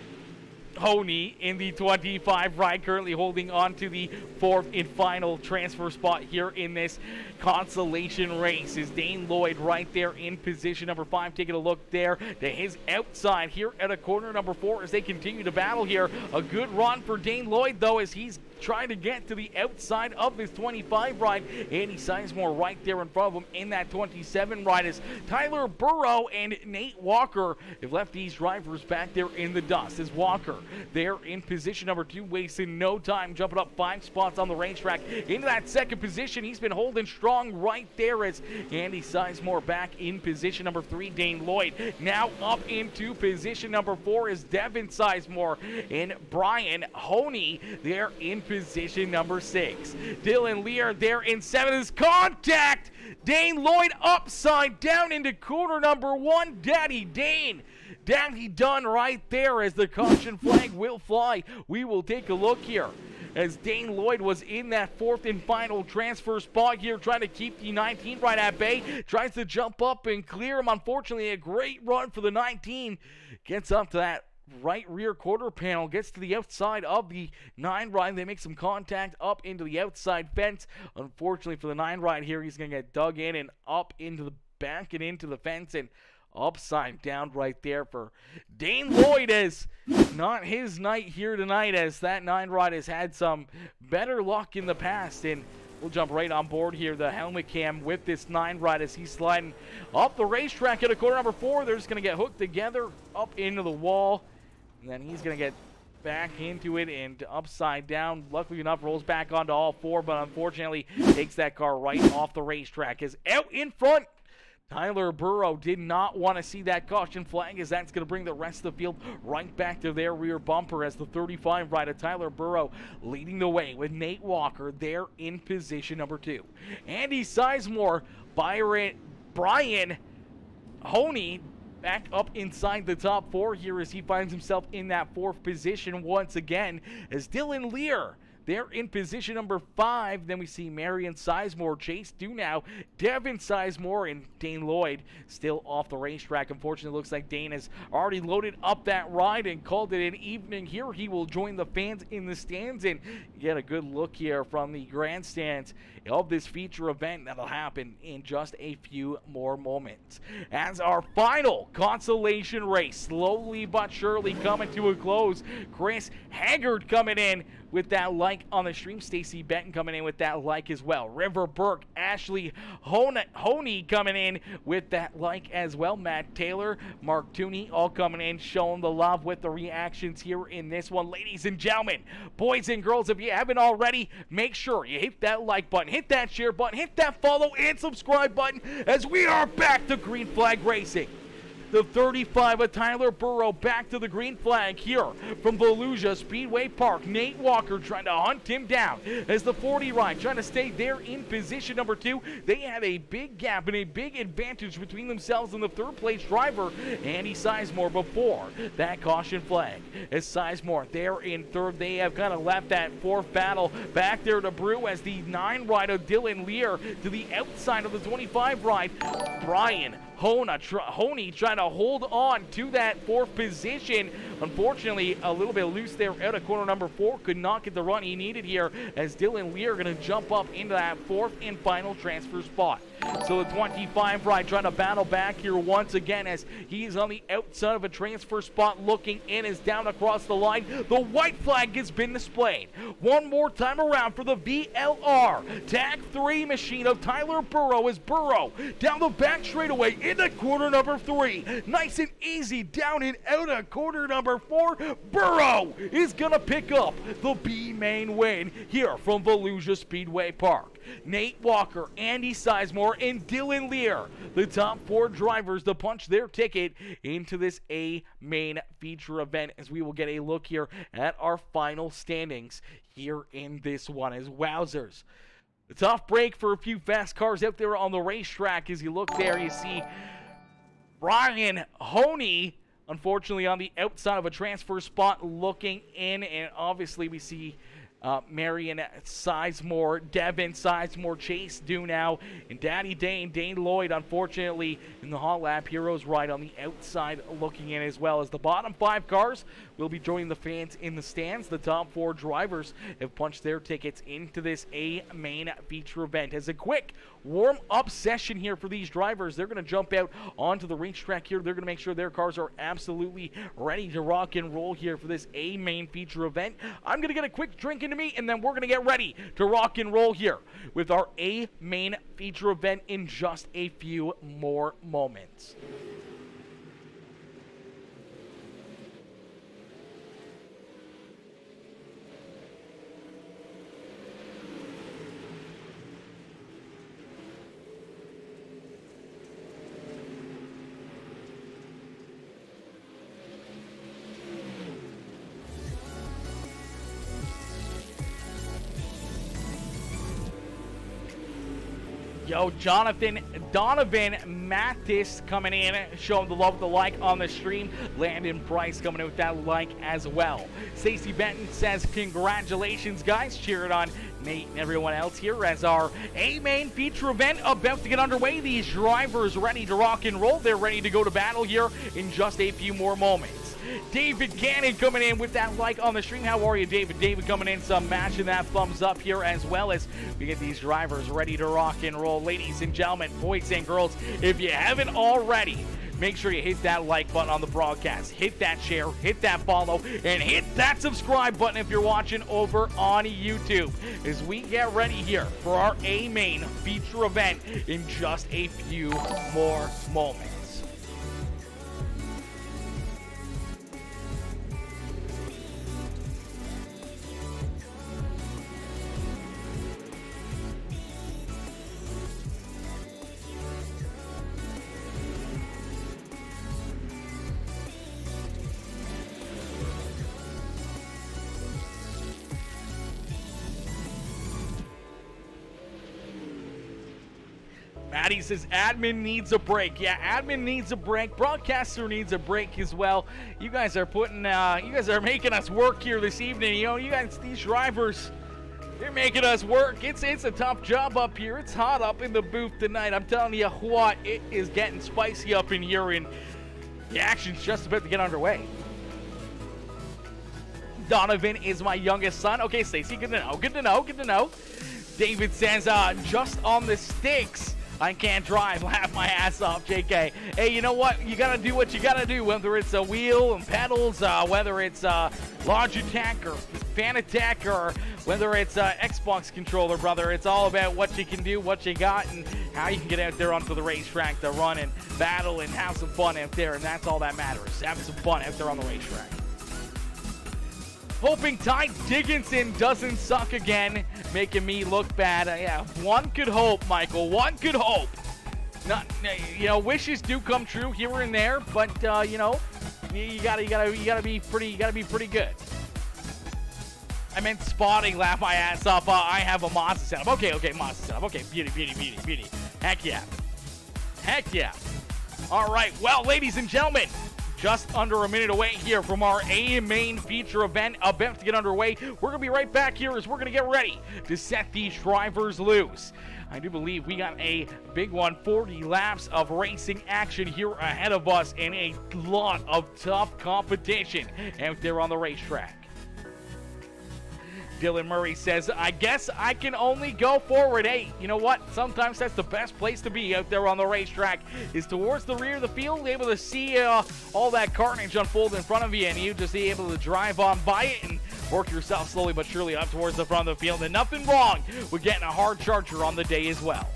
Honey in the 25 ride currently holding on to the 4th and final transfer spot here in this consolation race is Dane Lloyd right there in position number 5. Taking a look there to his outside here at a corner number 4 as they continue to battle here. A good run for Dane Lloyd though as he's trying to get to the outside of his 25 ride. Andy Sizemore right there in front of him in that 27 ride as Tyler Burrow and Nate Walker have left these drivers back there in the dust as Walker there in position number 2, wasting no time, jumping up 5 spots on the racetrack into that 2nd position. He's been holding strong right there as Andy Sizemore back in position number 3. Dane Lloyd now up into position number 4 is Devin Sizemore and Brian Honey there in position number 6. Dylan Lear there in 7 is contact. Dane Lloyd upside down into corner number 1. Daddy Dane. Daddy done right there as the caution flag will fly. We will take a look here as Dane Lloyd was in that 4th and final transfer spot here trying to keep the 19 right at bay. Tries to jump up and clear him. Unfortunately, a great run for the 19. Gets up to that right rear quarter panel, gets to the outside of the 9 ride. They make some contact up into the outside fence. Unfortunately for the 9 ride here, he's going to get dug in and up into the back and into the fence and upside down right there for Dane Lloyd. As not his night here tonight as that 9 ride has had some better luck in the past. And we'll jump right on board here, the helmet cam with this 9 ride as he's sliding up the racetrack at a corner number 4. They're just going to get hooked together up into the wall. And then he's going to get back into it and upside down. Luckily enough, rolls back onto all 4, but unfortunately takes that car right off the racetrack. As out in front, Tyler Burrow did not want to see that caution flag as that's going to bring the rest of the field right back to their rear bumper as the 35 rider Tyler Burrow leading the way with Nate Walker there in position number 2. Andy Sizemore, Brian Honey back up inside the top 4 here as he finds himself in that 4th position once again as Dylan Lear They're in position number 5. Then we see Marion Sizemore, Chase Dunow, Devin Sizemore, and Dane Lloyd still off the racetrack. Unfortunately, it looks like Dane has already loaded up that ride and called it an evening here. He will join the fans in the stands and get a good look here from the grandstands of this feature event that'll happen in just a few more moments. As our final consolation race slowly but surely coming to a close, Chris Haggard coming in with that like on the stream. Stacy Benton coming in with that like as well. River Burke, Ashley Honey coming in with that like as well. Matt Taylor, Mark Tooney all coming in showing the love with the reactions here in this one. Ladies and gentlemen, boys and girls, if you haven't already, make sure you hit that like button, hit that share button, hit that follow and subscribe button as we are back to Green Flag Racing. The 35 of Tyler Burrow back to the green flag here from Volusia Speedway Park. Nate Walker trying to hunt him down as the 40 ride trying to stay there in position number 2. They have a big gap and a big advantage between themselves and the third place driver, Andy Sizemore, before that caution flag. As Sizemore there in third, they have kind of left that fourth battle back there to brew as the 9 ride of Dylan Lear to the outside of the 25 ride. Brian Honey trying to hold on to that 4th position. Unfortunately, a little bit loose there out of corner number 4. Could not get the run he needed here as Dylan Lear going to jump up into that 4th and final transfer spot. So the 25 ride trying to battle back here once again as he's on the outside of a transfer spot looking in, is down across the line. The white flag has been displayed. One more time around for the VLR Tag 3 machine of Tyler Burrow as Burrow down the back straightaway into corner number 3. Nice and easy down and out of corner number 4. Burrow is going to pick up the B-main win here from Volusia Speedway Park. Nate Walker, Andy Sizemore, and Dylan Lear, the top 4 drivers to punch their ticket into this A-main feature event, as we will get a look here at our final standings here in this one. As wowzers, a tough break for a few fast cars out there on the racetrack. As you look there, you see Brian Honey, unfortunately, on the outside of a transfer spot looking in, and obviously we see Marion Sizemore, Devin Sizemore, Chase Dunow, and Daddy Dane Lloyd, unfortunately, in the Hot Lap Heroes ride on the outside looking in, as well as the bottom 5 cars will be joining the fans in the stands. The top 4 drivers have punched their tickets into this A-main feature event. As a quick warm-up session here for these drivers, they're going to jump out onto the racetrack here. They're going to make sure their cars are absolutely ready to rock and roll here for this A-main feature event. I'm going to get a quick drink into me, and then we're going to get ready to rock and roll here with our A-main feature event in just a few more moments. Yo, Donovan Mathis coming in, showing the love of the like on the stream. Landon Price coming in with that like as well. Stacey Benton says, congratulations, guys. Cheering on Nate and everyone else here as our A-main feature event about to get underway. These drivers ready to rock and roll. They're ready to go to battle here in just a few more moments. David Cannon coming in with that like on the stream. How are you, David? David coming in, some matching that thumbs up here, as well as we get these drivers ready to rock and roll. Ladies and gentlemen, boys and girls, if you haven't already, make sure you hit that like button on the broadcast, hit that share, hit that follow, and hit that subscribe button if you're watching over on YouTube, as we get ready here for our A-main feature event in just a few more moments. Maddie says admin needs a break. Yeah, admin needs a break. Broadcaster needs a break as well. You guys are making us work here this evening. You know, you guys, these drivers, You're making us work. It's a tough job up here. It's hot up in the booth tonight. I'm telling you what, it is getting spicy up in here, and the action's just about to get underway. Donovan is my youngest son. Okay, Stacy, good to know, good to know, good to know. David says, just on the sticks, I can't drive. Laugh my ass off, JK. Hey, you know what? You gotta do what you gotta do, whether it's a wheel and pedals, whether it's Logitech or Fanatec, or whether it's Xbox controller, brother. It's all about what you can do, what you got, and how you can get out there onto the racetrack to run and battle and have some fun out there, and that's all that matters. Have some fun out there on the racetrack. Hoping Ty Dickinson doesn't suck again, making me look bad. Yeah, one could hope, Michael. One could hope. Not, you know, wishes do come true here and there, but you know, you gotta be pretty good. I meant spotting. Laugh my ass off. I have a Mazda setup. Okay, Mazda setup. Okay, beauty. Heck yeah. All right, well, ladies and gentlemen, just under a minute away here from our main feature event about to get underway. We're going to be right back here as we're going to get ready to set these drivers loose. I do believe we got a big one, 40 laps of racing action here ahead of us, and a lot of tough competition out there on the racetrack. Dylan Murray says, I guess I can only go forward. Hey, you know what? Sometimes that's the best place to be out there on the racetrack, is towards the rear of the field, able to see all that carnage unfold in front of you, and you just be able to drive on by it and work yourself slowly but surely up towards the front of the field. And nothing wrong with getting a hard charger on the day as well.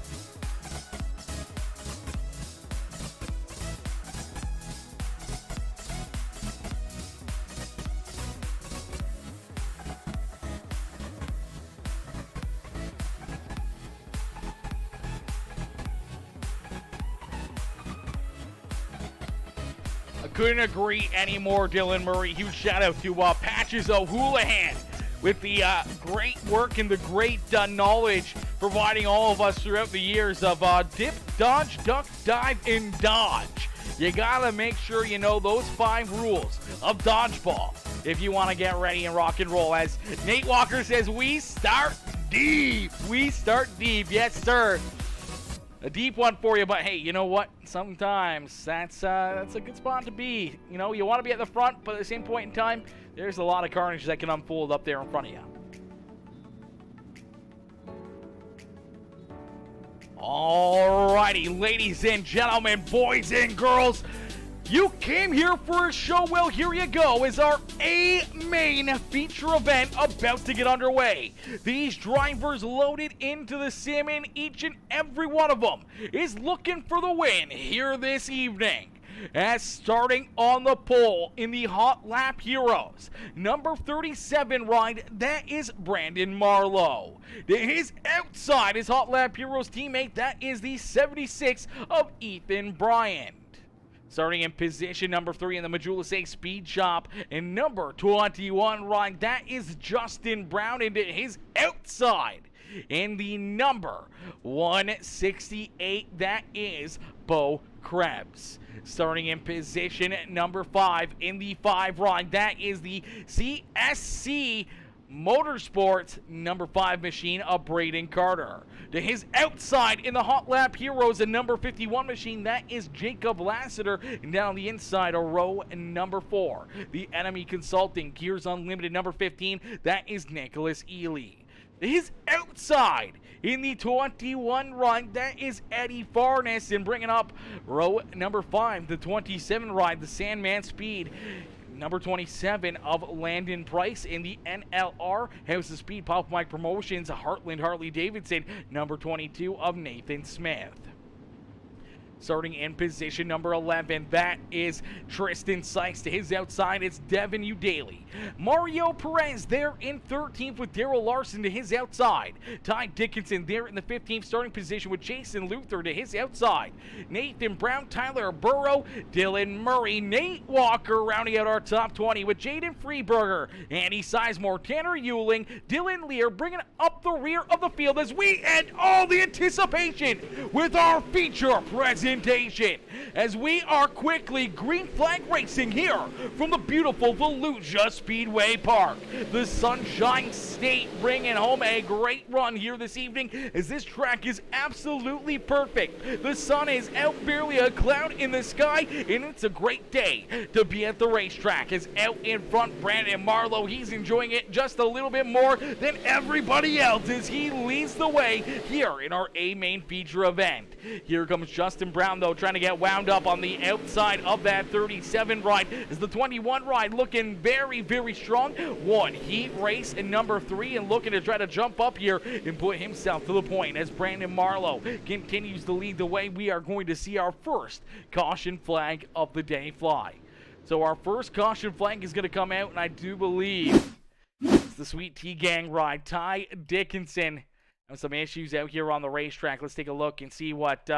Couldn't agree anymore, Dylan Murray. Huge shout out to Patches O'Houlihan with the great work and the great knowledge providing all of us throughout the years of dip, dodge, duck, dive, and dodge. You gotta make sure you know those 5 rules of dodgeball if you want to get ready and rock and roll. As Nate Walker says, we start deep. We start deep. Yes, sir. A deep one for you, but hey, you know what? Sometimes that's a good spot to be. You know, you want to be at the front, but at the same point in time, there's a lot of carnage that can unfold up there in front of you. Alrighty, ladies and gentlemen, boys and girls, you came here for a show. Well, here you go, is our main feature event about to get underway. These drivers loaded into the sim, and each and every one of them is looking for the win here this evening. As starting on the pole in the Hot Lap Heroes, number 37 ride, that is Brandon Marlowe. To his outside, his Hot Lap Heroes teammate, that is the 76 of Ethan Bryant. Starting in position number 3 in the Majula Speed Shop, and number 21 ride, that is Justin Brown, and to his outside in the number 168, that is Bo Krebs. Starting in position number 5 in the 5 ride, that is the CSC Motorsports number 5 machine of Braden Carter. To his outside in the Hot Lap Heroes, a number 51 machine, that is Jacob Lassiter. And down the inside, a row number 4, the Enemy Consulting Gears Unlimited number 15, that is Nicholas Ely. To his outside in the 21 ride, that is Eddie Farnes. And bringing up row number 5, the 27 ride, the Sandman Speed, number 27 of Landon Price. In the NLR, House of Speed Pop Mike Promotions, Heartland Harley Davidson, number 22 of Nathan Smith. Starting in position number 11, that is Tristan Sykes. To his outside, it's Devin Udaly. Mario Perez there in 13th with Daryl Larson. To his outside, Ty Dickinson there in the 15th starting position with Jason Luther. To his outside, Nathan Brown, Tyler Burrow, Dylan Murray, Nate Walker rounding out our top 20 with Jaden Freeberger, Andy Sizemore, Tanner Euling, Dylan Lear bringing up the rear of the field as we end all the anticipation with our feature presentation presentation as we are quickly green flag racing here from the beautiful Volusia Speedway Park. The Sunshine State bringing home a great run here this evening as this track is absolutely perfect. The sun is out, barely a cloud in the sky, and it's a great day to be at the racetrack. As out in front, Brandon Marlowe, he's enjoying it just a little bit more than everybody else as he leads the way here in our A main feature event. Here comes Justin Brown, though, trying to get wound up on the outside of that 37 ride as the 21 ride looking very, very strong. One heat race in number 3 and looking to try to jump up here and put himself to the point as Brandon Marlowe continues to lead the way. We are going to see our first caution flag of the day fly. So our first caution flag is going to come out, and I do believe it's the Sweet Tea Gang ride. Ty Dickinson and some issues out here on the racetrack. Let's take a look and see what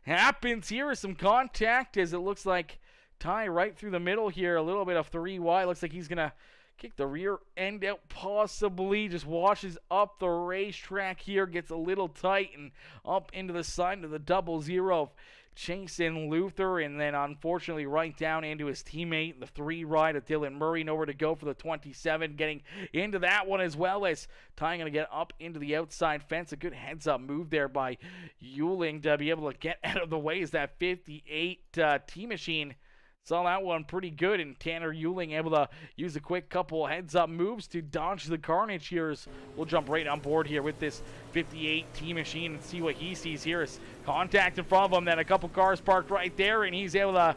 happens here. Is some contact as it looks like Ty right through the middle here. A little bit of 3 wide. Looks like he's going to kick the rear end out possibly. Just washes up the racetrack here. Gets a little tight and up into the side of the 00 Chasen Luther, and then unfortunately right down into his teammate, the 3 ride of Dylan Murray. Nowhere to go for the 27, getting into that one as well as Ty going to get up into the outside fence. A good heads-up move there by Euling to be able to get out of the way as that 58 T-Machine saw that one pretty good, and Tanner Euling able to use a quick couple heads-up moves to dodge the carnage here. We'll jump right on board here with this 58 T-Machine and see what he sees here. Is contact in front of him, then a couple cars parked right there, and he's able to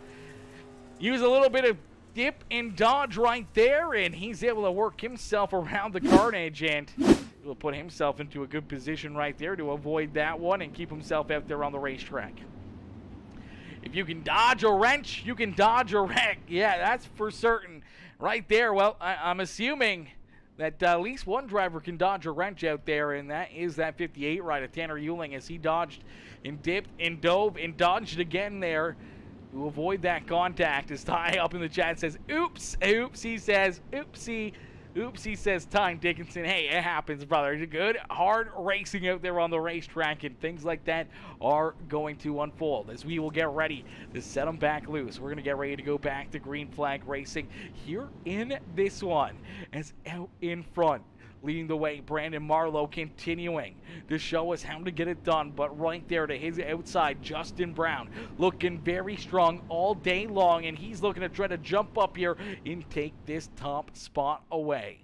use a little bit of dip and dodge right there, and he's able to work himself around the carnage and will put himself into a good position right there to avoid that one and keep himself out there on the racetrack. If you can dodge a wrench, you can dodge a wreck. Yeah, that's for certain right there. Well, I'm assuming that at least one driver can dodge a wrench out there, and that is that 58 ride of Tanner Euling as he dodged and dipped and dove and dodged again there to avoid that contact. As Ty up in the chat says, oops, oops, he says, oopsie. Oops, he says, Ty Dickinson. Hey, it happens, brother. Good, hard racing out there on the racetrack, and things like that are going to unfold as we will get ready to set them back loose. We're going to get ready to go back to green flag racing here in this one. As out in front, leading the way, Brandon Marlowe continuing to show us how to get it done. But right there to his outside, Justin Brown looking very strong all day long, and he's looking to try to jump up here and take this top spot away.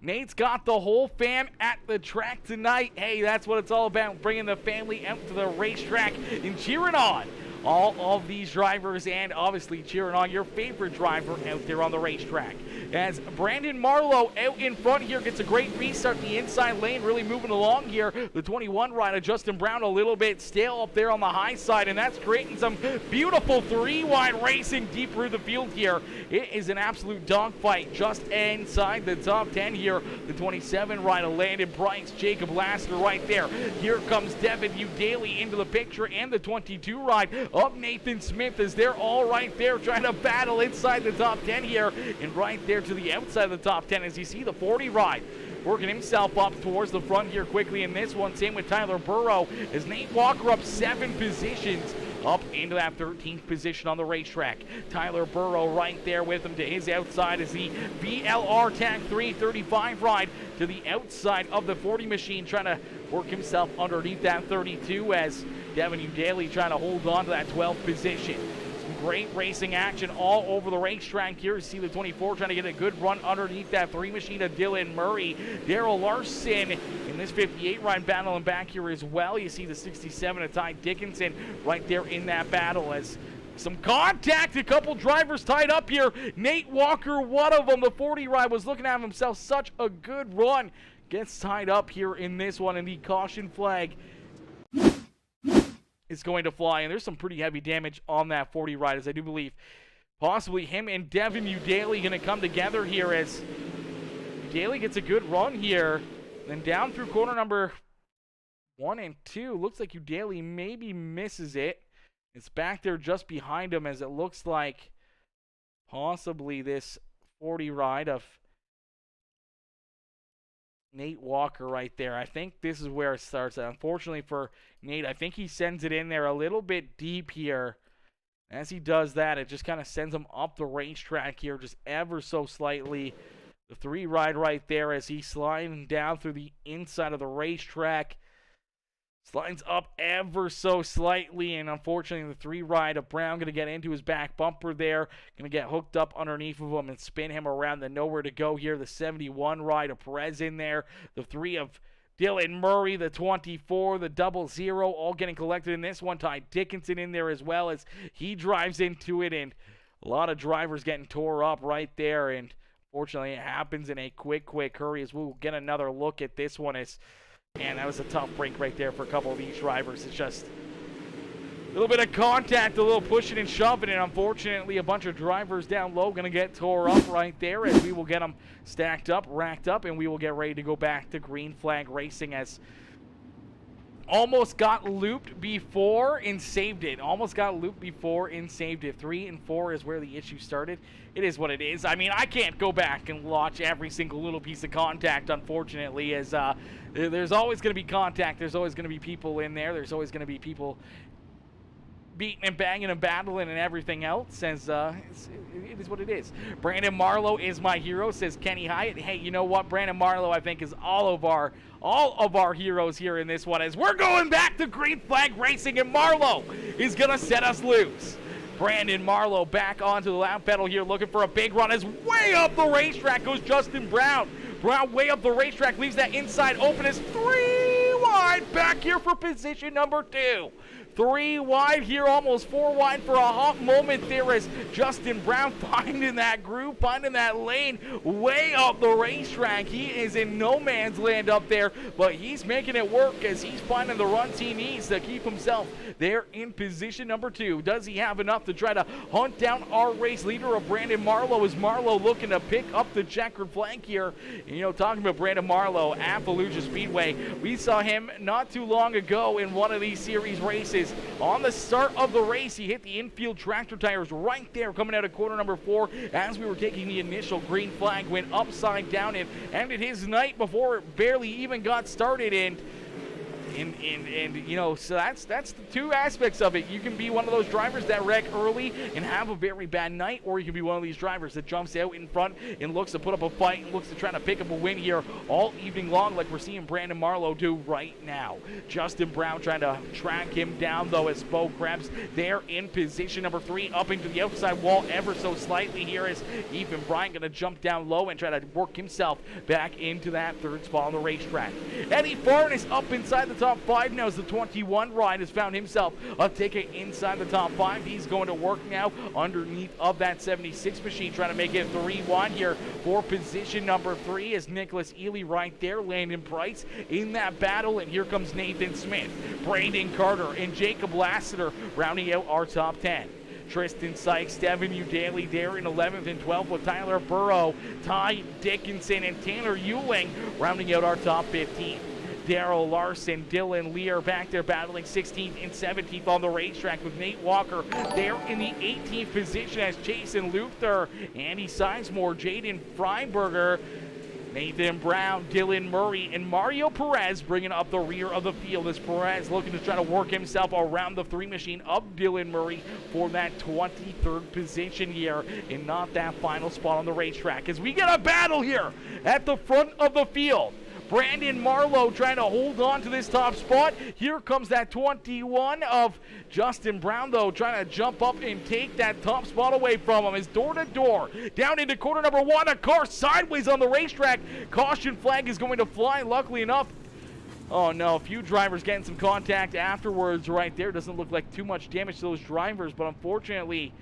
Nate's got the whole fam at the track tonight. Hey, that's what it's all about, bringing the family out to the racetrack and cheering on all of these drivers, and obviously cheering on your favorite driver out there on the racetrack. As Brandon Marlowe out in front here gets a great restart in the inside lane, really moving along here. The 21 rider, Justin Brown, a little bit stale up there on the high side, and that's creating some beautiful 3-wide racing deep through the field here. It is an absolute dogfight just inside the top 10 here. The 27 rider, Landon Bryce, Jacob Lasker right there. Here comes Devin Udaly into the picture, and the 22 ride of Nathan Smith as they're all right there trying to battle inside the top 10 here, and right there to the outside of the top 10 as you see the 40 ride working himself up towards the front here quickly in this one. Same with Tyler Burrow as Nate Walker up 7 positions up into that 13th position on the racetrack. Tyler Burrow right there with him to his outside as the VLR Tag 335 ride to the outside of the 40 machine, trying to work himself underneath that 32 as Devin Udaly trying to hold on to that 12th position. Some great racing action all over the racetrack here. You see the 24 trying to get a good run underneath that 3 machine of Dylan Murray. Daryl Larson in this 58 ride battling back here as well. You see the 67 of Ty Dickinson right there in that battle as some contact, a couple drivers tied up here. Nate Walker, one of them, the 40 ride, was looking at himself such a good run. Gets tied up here in this one, and the caution flag is going to fly. And there's some pretty heavy damage on that 40 ride, as I do believe possibly him and Devin Udaly going to come together here as Udaly gets a good run here. Then down through corner number 1 and 2. Looks like Udaly maybe misses it. It's back there just behind him as it looks like possibly this 40 ride of Nate Walker right there. I think this is where it starts. Unfortunately for Nate, I think he sends it in there a little bit deep here. As he does that, it just kind of sends him up the racetrack here just ever so slightly. The 3 ride right there as he's sliding down through the inside of the racetrack. Slides up ever so slightly, and unfortunately the 3 ride of Brown going to get into his back bumper there. Going to get hooked up underneath of him and spin him around the nowhere to go here. The 71 ride of Perez in there. The 3 of Dylan Murray, the 24, the 00, all getting collected in this one. Ty Dickinson in there as well as he drives into it, and a lot of drivers getting tore up right there. And fortunately, it happens in a quick hurry as we'll get another look at this one. And that was a tough break right there for a couple of these drivers. It's just a little bit of contact, a little pushing and shoving, and unfortunately a bunch of drivers down low going to get tore up right there as we will get them stacked up, racked up, and we will get ready to go back to green flag racing as almost got looped before and saved it. Almost got looped before and saved it. 3 and 4 is where the issue started. It is what it is. I mean, I can't go back and watch every single little piece of contact, unfortunately, as there's always going to be contact. There's always going to be people in there. There's always going to be people beating and banging and battling and everything else, as it is what it is. Brandon Marlowe is my hero, says Kenny Hyatt. Hey, you know what? Brandon Marlowe, I think, is all of our heroes here in this one, as we're going back to green flag racing, and Marlowe is going to set us loose. Brandon Marlowe back onto the lap pedal here, looking for a big run, as way up the racetrack goes Justin Brown. Brown way up the racetrack, leaves that inside open as 3 wide back here for position number 2. 3 wide here, almost 4 wide for a hot moment there as Justin Brown finding that groove, finding that lane way up the racetrack. He is in no man's land up there, but he's making it work as he's finding the runs he needs to keep himself there in position number 2. Does he have enough to try to hunt down our race leader of Brandon Marlowe? Is Marlowe looking to pick up the checkered flag here? You know, talking about Brandon Marlowe at Volusia Speedway, we saw him not too long ago in one of these series races. On the start of the race, he hit the infield tractor tires right there coming out of corner number 4 as we were taking the initial green flag, went upside down and ended his night before it barely even got started. And you know, so that's the 2 aspects of it. You can be one of those drivers that wreck early and have a very bad night, or you can be one of these drivers that jumps out in front and looks to put up a fight and looks to try to pick up a win here all evening long, like we're seeing Brandon Marlowe do right now. Justin Brown trying to track him down though as Bo Krebs there in position number 3, up into the outside wall ever so slightly here as Ethan Bryant going to jump down low and try to work himself back into that 3rd spot on the racetrack. Eddie Farn is up inside the top 5 now as the 21 ride has found himself a ticket inside the top 5. He's going to work now underneath of that 76 machine, trying to make it 3-1 here for position number 3 as Nicholas Ely right there, Landon Price in that battle, and here comes Nathan Smith, Brandon Carter, and Jacob Lassiter rounding out our top 10. Tristan Sykes, Devin Udaly there in 11th and 12th with Tyler Burrow, Ty Dickinson, and Tanner Ewing rounding out our top 15. Darrell Larson, Dylan Lear back there battling 16th and 17th on the racetrack with Nate Walker there in the 18th position as Jason Luther, Andy Sizemore, Jaden Freiberger, Nathan Brown, Dylan Murray, and Mario Perez bringing up the rear of the field as Perez looking to try to work himself around the 3 machine of Dylan Murray for that 23rd position here and not that final spot on the racetrack as we get a battle here at the front of the field. Brandon Marlowe trying to hold on to this top spot. Here comes that 21 of Justin Brown, though, trying to jump up and take that top spot away from him. As door to door, down into corner number 1, a car sideways on the racetrack. Caution flag is going to fly, luckily enough. Oh no, a few drivers getting some contact afterwards right there. Doesn't look like too much damage to those drivers, but unfortunately,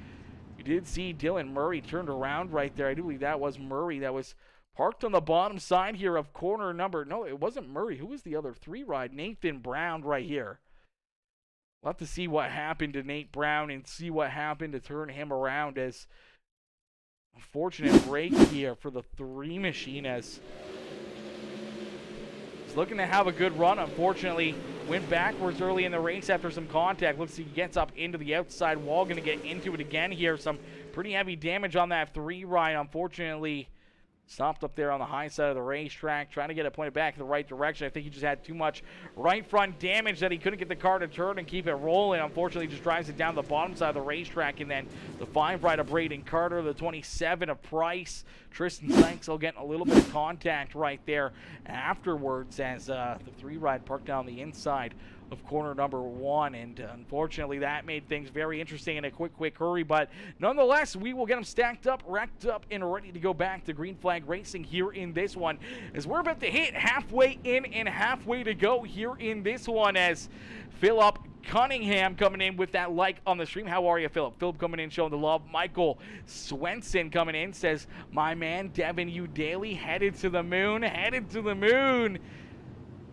you did see Dylan Murray turned around right there. I do believe that was Murray that was parked on the bottom side here of corner number, no, it wasn't Murray. Who was the other 3 ride? Nathan Brown right here. We'll have to see what happened to Nate Brown and see what happened to turn him around as unfortunate break here for the 3 machine as he's looking to have a good run. Unfortunately, went backwards early in the race after some contact. Looks like he gets up into the outside wall. Going to get into it again here. Some pretty heavy damage on that 3 ride. Unfortunately, Stopped up there on the high side of the racetrack, trying to get it pointed back in the right direction. I think he just had too much right front damage that he couldn't get the car to turn and keep it rolling. Unfortunately, just drives it down the bottom side of the racetrack. And then the 5 ride of Braden Carter, the 27 of Price. Tristan Sykes getting a little bit of contact right there afterwards as the 3 ride parked down the inside of corner number 1, and unfortunately that made things very interesting in a quick hurry, but nonetheless we will get them stacked up, racked up, and ready to go back to Green Flag Racing here in this one, as we're about to hit halfway in and halfway to go here in this one, as Philip Cunningham coming in with that like on the stream. How are you, Philip? Philip coming in showing the love. Michael Swenson coming in says, my man Devin Udaly headed to the moon,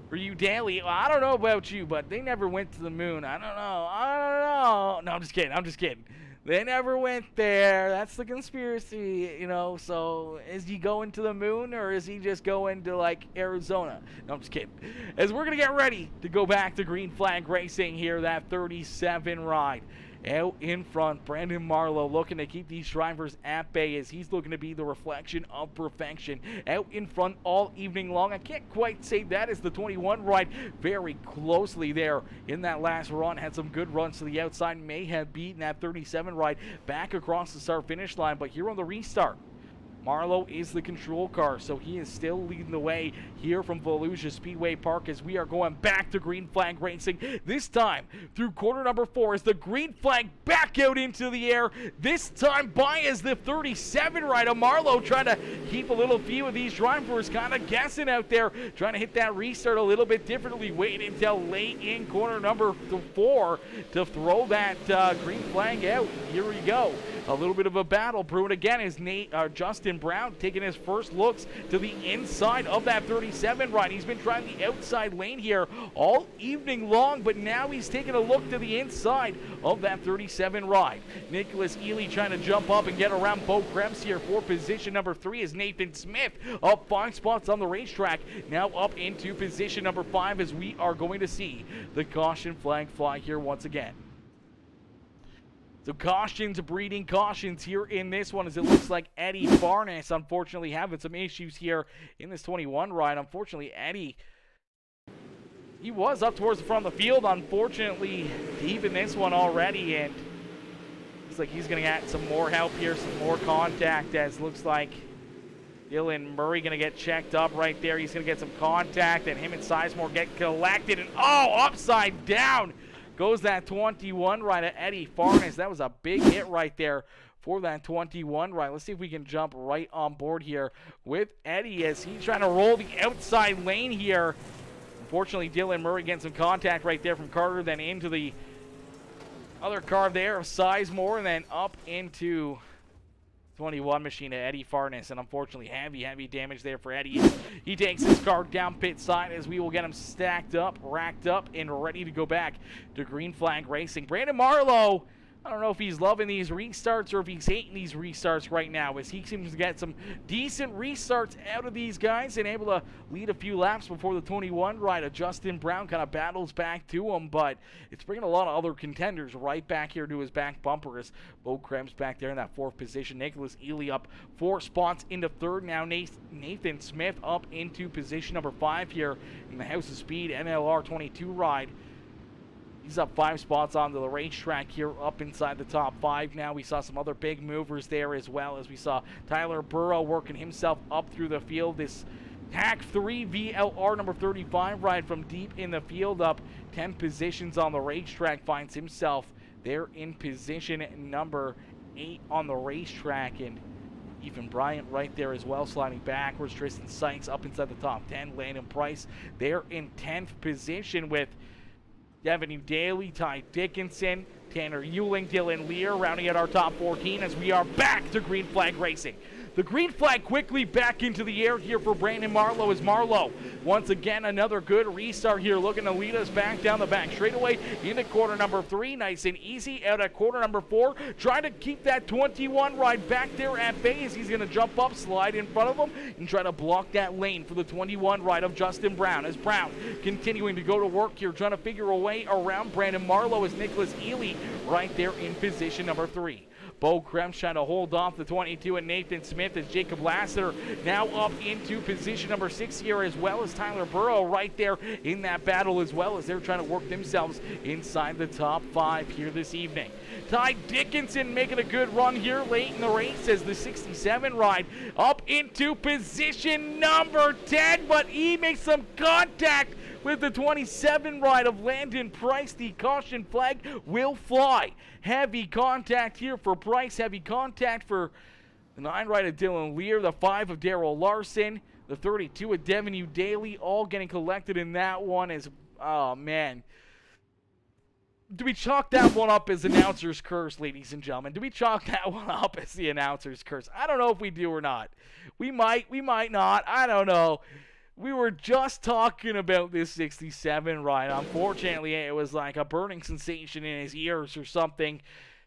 for you, Daly. Well, I don't know about you, but they never went to the moon. I don't know. No, I'm just kidding. They never went there. That's the conspiracy, you know. So is he going to the moon, or is he just going to, like, Arizona? No, I'm just kidding. As we're going to get ready to go back to Green Flag Racing here, that 37 ride. Out in front, Brandon Marlowe looking to keep these drivers at bay as he's looking to be the reflection of perfection. Out in front all evening long. I can't quite say that as the 21 ride very closely there in that last run. Had some good runs to the outside. May have beaten that 37 ride back across the start-finish line. But here on the restart, Marlowe is the control car, so he is still leading the way here from Volusia Speedway Park as we are going back to Green Flag Racing. This time through corner number 4 as the green flag back out into the air. This time by as the 37 rider. Marlowe trying to keep a little few of these drivers kind of guessing out there, trying to hit that restart a little bit differently, waiting until late in corner number 4 to throw that green flag out. Here we go. A little bit of a battle brewing again as Justin Brown taking his first looks to the inside of that 37 ride. He's been trying the outside lane here all evening long, but now he's taking a look to the inside of that 37 ride. Nicholas Ely trying to jump up and get around Bo Krebs here for position number 3 as Nathan Smith up 5 spots on the racetrack. Now up into position number 5 as we are going to see the caution flag fly here once again. So cautions, breeding cautions here in this one as it looks like Eddie Farnes unfortunately having some issues here in this 21 ride. Unfortunately, Eddie, he was up towards the front of the field, unfortunately deep in this one already, and looks like he's going to get some more help here, some more contact as looks like Dylan Murray going to get checked up right there. He's going to get some contact, and him and Sizemore get collected, and upside down goes that 21 ride at Eddie Farnes. That was a big hit right there for that 21 ride. Let's see if we can jump right on board here with Eddie as he's trying to roll the outside lane here. Unfortunately, Dylan Murray getting some contact right there from Carter, then into the other car there of Sizemore, and then up into 21 machine at Eddie Farnes, and unfortunately heavy damage there for Eddie. He takes his car down pit side as we will get him stacked up, racked up, and ready to go back to Green Flag Racing. Brandon Marlowe, I don't know if he's loving these restarts or if he's hating these restarts right now, as he seems to get some decent restarts out of these guys and able to lead a few laps before the 21 ride. Justin Brown kind of battles back to him, but it's bringing a lot of other contenders right back here to his back bumper as Bo Krebs back there in that 4th position. Nicholas Ely up 4 spots into 3rd now. Nathan Smith up into position number 5 here in the House of Speed NLR 22 ride. He's up 5 spots onto the racetrack here, up inside the top 5 now. We saw some other big movers there as well, as we saw Tyler Burrow working himself up through the field. This TAC 3 VLR number 35 ride from deep in the field, up 10 positions on the racetrack, finds himself there in position number 8 on the racetrack. And Ethan Bryant right there as well, sliding backwards. Tristan Sykes up inside the top 10. Landon Price there in 10th position with Devin Udaly, Ty Dickinson, Tanner Ewing, Dylan Lear rounding out our top 14 as we are back to Green Flag Racing. The green flag quickly back into the air here for Brandon Marlowe as Marlowe, once again, another good restart here, looking to lead us back down the back straightaway into corner number 3. Nice and easy out at corner number 4. Trying to keep that 21 ride back there at bay as he's going to jump up, slide in front of him, and try to block that lane for the 21 ride of Justin Brown. As Brown continuing to go to work here, trying to figure a way around Brandon Marlowe as Nicholas Ely right there in position number 3. Bo Krem's trying to hold off the 22, and Nathan Smith as Jacob Lassiter now up into position number 6 here, as well as Tyler Burrow right there in that battle, as well as they're trying to work themselves inside the top 5 here this evening. Ty Dickinson making a good run here late in the race as the 67 ride up into position number 10, but he makes some contact with the 27 ride of Landon Price. The caution flag will fly. Heavy contact here for Price. Heavy contact for the 9 ride of Dylan Lear, the 5 of Darrell Larson, the 32 of Devin U. Daly, all getting collected in that one. As, oh man. Do we chalk that one up as announcer's curse, ladies and gentlemen? Do we chalk that one up as the announcer's curse? I don't know if we do or not. We might not. I don't know. We were just talking about this 67 ride. Unfortunately, it was like a burning sensation in his ears or something.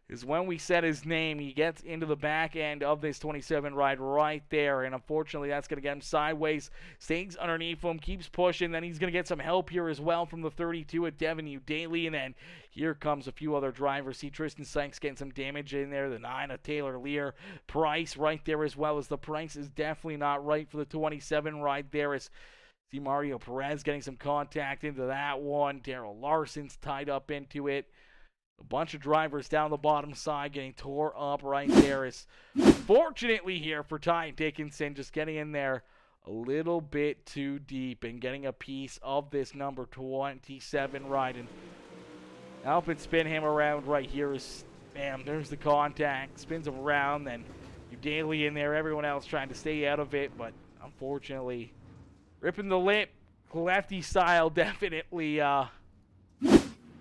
Is when we said his name, he gets into the back end of this 27 ride right there, and unfortunately that's going to get him sideways. Stays underneath him, keeps pushing, then he's going to get some help here as well from the 32 at Devin U. Daly, and then here comes a few other drivers. See Tristan Sykes getting some damage in there, the 9 of Taylor Lear. Price right there as well, as the Price is definitely not right for the 27 ride there, as see Mario Perez getting some contact into that one. Darrell Larson's tied up into it. A bunch of drivers down the bottom side getting tore up right there. Is fortunately here for Ty Dickinson, just getting in there a little bit too deep and getting a piece of this number 27 ride. And helping spin him around right here is, bam, there's the contact. Spins him around, then you Daly in there. Everyone else trying to stay out of it, but unfortunately, ripping the lip, lefty style, definitely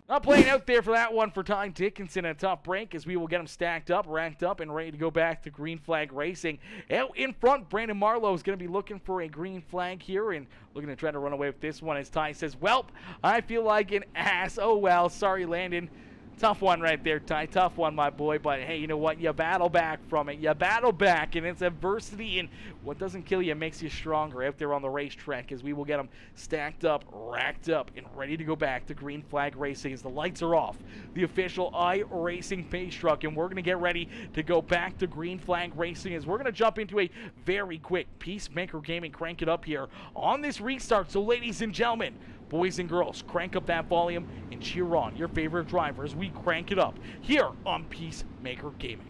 not playing out there for that one for Ty Dickinson. A tough break as we will get him stacked up, ranked up, and ready to go back to green flag racing. Out in front, Brandon Marlowe is going to be looking for a green flag here and looking to try to run away with this one as Ty says, "Welp, I feel like an ass. Oh well, sorry Landon." Tough one right there, Ty. Tough one, my boy. But hey, you know what? You battle back from it. You battle back, and it's adversity, and what doesn't kill you makes you stronger out there on the racetrack, as we will get them stacked up, racked up, and ready to go back to green flag racing as the lights are off. The official iRacing pace truck, and we're going to get ready to go back to green flag racing as we're going to jump into a very quick PeaceMaker Gaming crank it up here on this restart. So ladies and gentlemen, boys and girls, crank up that volume and cheer on your favorite driver as we crank it up here on PeaceMaker Gaming.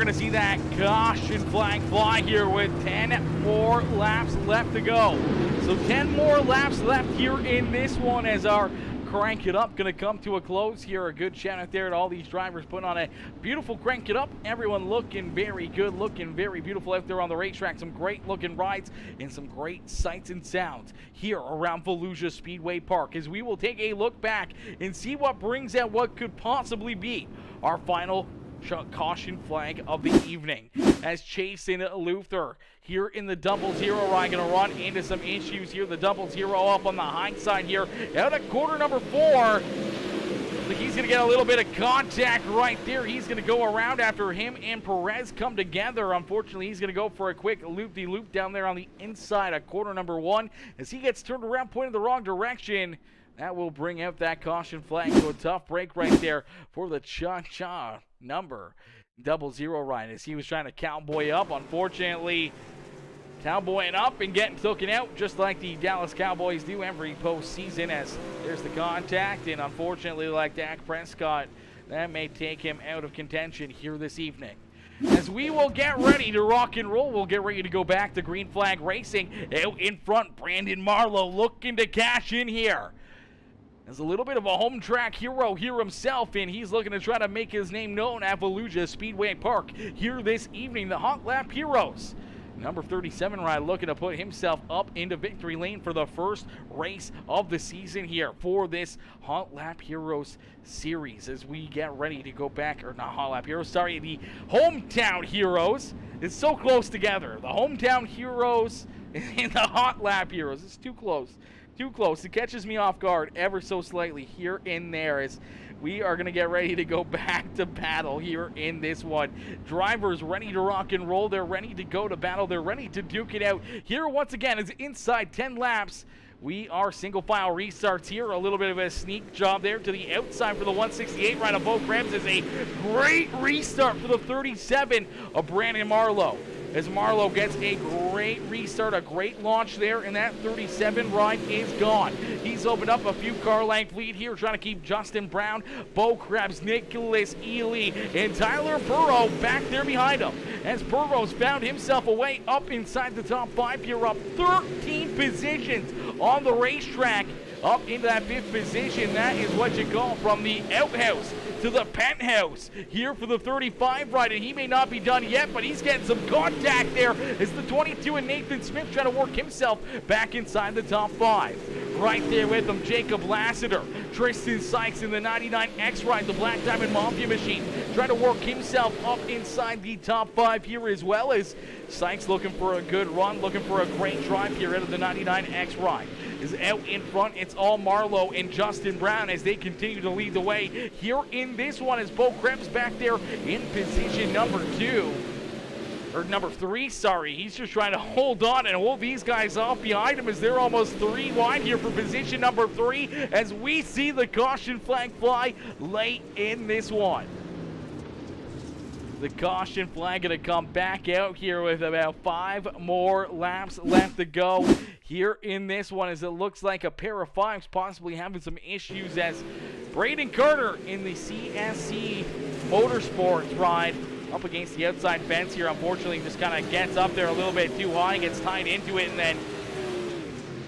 going to see that caution flag fly here with 10 more laps left to go. So 10 more laps left here in this one as our Crank It Up going to come to a close here. A good shout out there to all these drivers putting on a beautiful Crank It Up. Everyone looking very good, looking very beautiful out there on the racetrack. Some great looking rides and some great sights and sounds here around Volusia Speedway Park as we will take a look back and see what brings out what could possibly be our final caution flag of the evening as Chase and Luther here in the double zero ride going to run into some issues here. The double zero up on the high side here out at corner number 4. He's going to get a little bit of contact right there. He's going to go around after him and Perez come together. Unfortunately, he's going to go for a quick loop-de-loop down there on the inside of corner number 1 as he gets turned around, pointing the wrong direction. That will bring out that caution flag. So a tough break right there for the Cha-Cha number 00 ride as he was trying to cowboy up. Unfortunately, cowboying up and getting taken out just like the Dallas Cowboys do every postseason as there's the contact. And unfortunately, like Dak Prescott, that may take him out of contention here this evening. As we will get ready to rock and roll, we'll get ready to go back to green flag racing. Out in front, Brandon Marlowe looking to cash in here. There's a little bit of a home track hero here himself, and he's looking to try to make his name known at Volusia Speedway Park here this evening. The Hot Lap Heroes. Number 37 ride looking to put himself up into victory lane for the first race of the season here for this Hot Lap Heroes series as we get ready to go back, or not Hot Lap Heroes, sorry, the Hometown Heroes. It's so close together. The Hometown Heroes and the Hot Lap Heroes. It's too close. Too close. It catches me off guard ever so slightly here and there as we are going to get ready to go back to battle here in this one. Drivers ready to rock and roll. They're ready to go to battle. They're ready to duke it out. Here once again is inside 10 laps. We are single file restarts here. A little bit of a sneak job there to the outside for the 168 ride of Bo Krebs is a great restart for the 37 of Brandon Marlowe. As Marlowe gets a great restart, a great launch there, and that 37 ride is gone. He's opened up a few car length lead here, trying to keep Justin Brown, Bo Krebs, Nicholas Ely, and Tyler Burrow back there behind him. As Burrow's found himself a way up inside the top 5 here, up 13 positions on the racetrack, up into that 5th position. That is what you call from the outhouse to the penthouse here for the 35 ride, and he may not be done yet, but he's getting some contact there as the 22 and Nathan Smith trying to work himself back inside the top 5. Right there with him, Jacob Lassiter, Tristan Sykes in the 99X ride, the Black Diamond Mafia machine, trying to work himself up inside the top 5 here, as well as Sykes looking for a good run, looking for a great drive here out of the 99X ride. Is out in front. It's all Marlowe and Justin Brown as they continue to lead the way. Here in this one is Bo Krebs back there in position number 2. Or number 3, sorry. He's just trying to hold on and hold these guys off behind him as they're almost 3 wide here for position number 3 as we see the caution flag fly late in this one. The caution flag going to come back out here with about 5 more laps left to go here in this one as it looks like a pair of 5s possibly having some issues as Braden Carter in the CSC Motorsports ride up against the outside fence here. Unfortunately, just kind of gets up there a little bit too high, gets tied into it, and then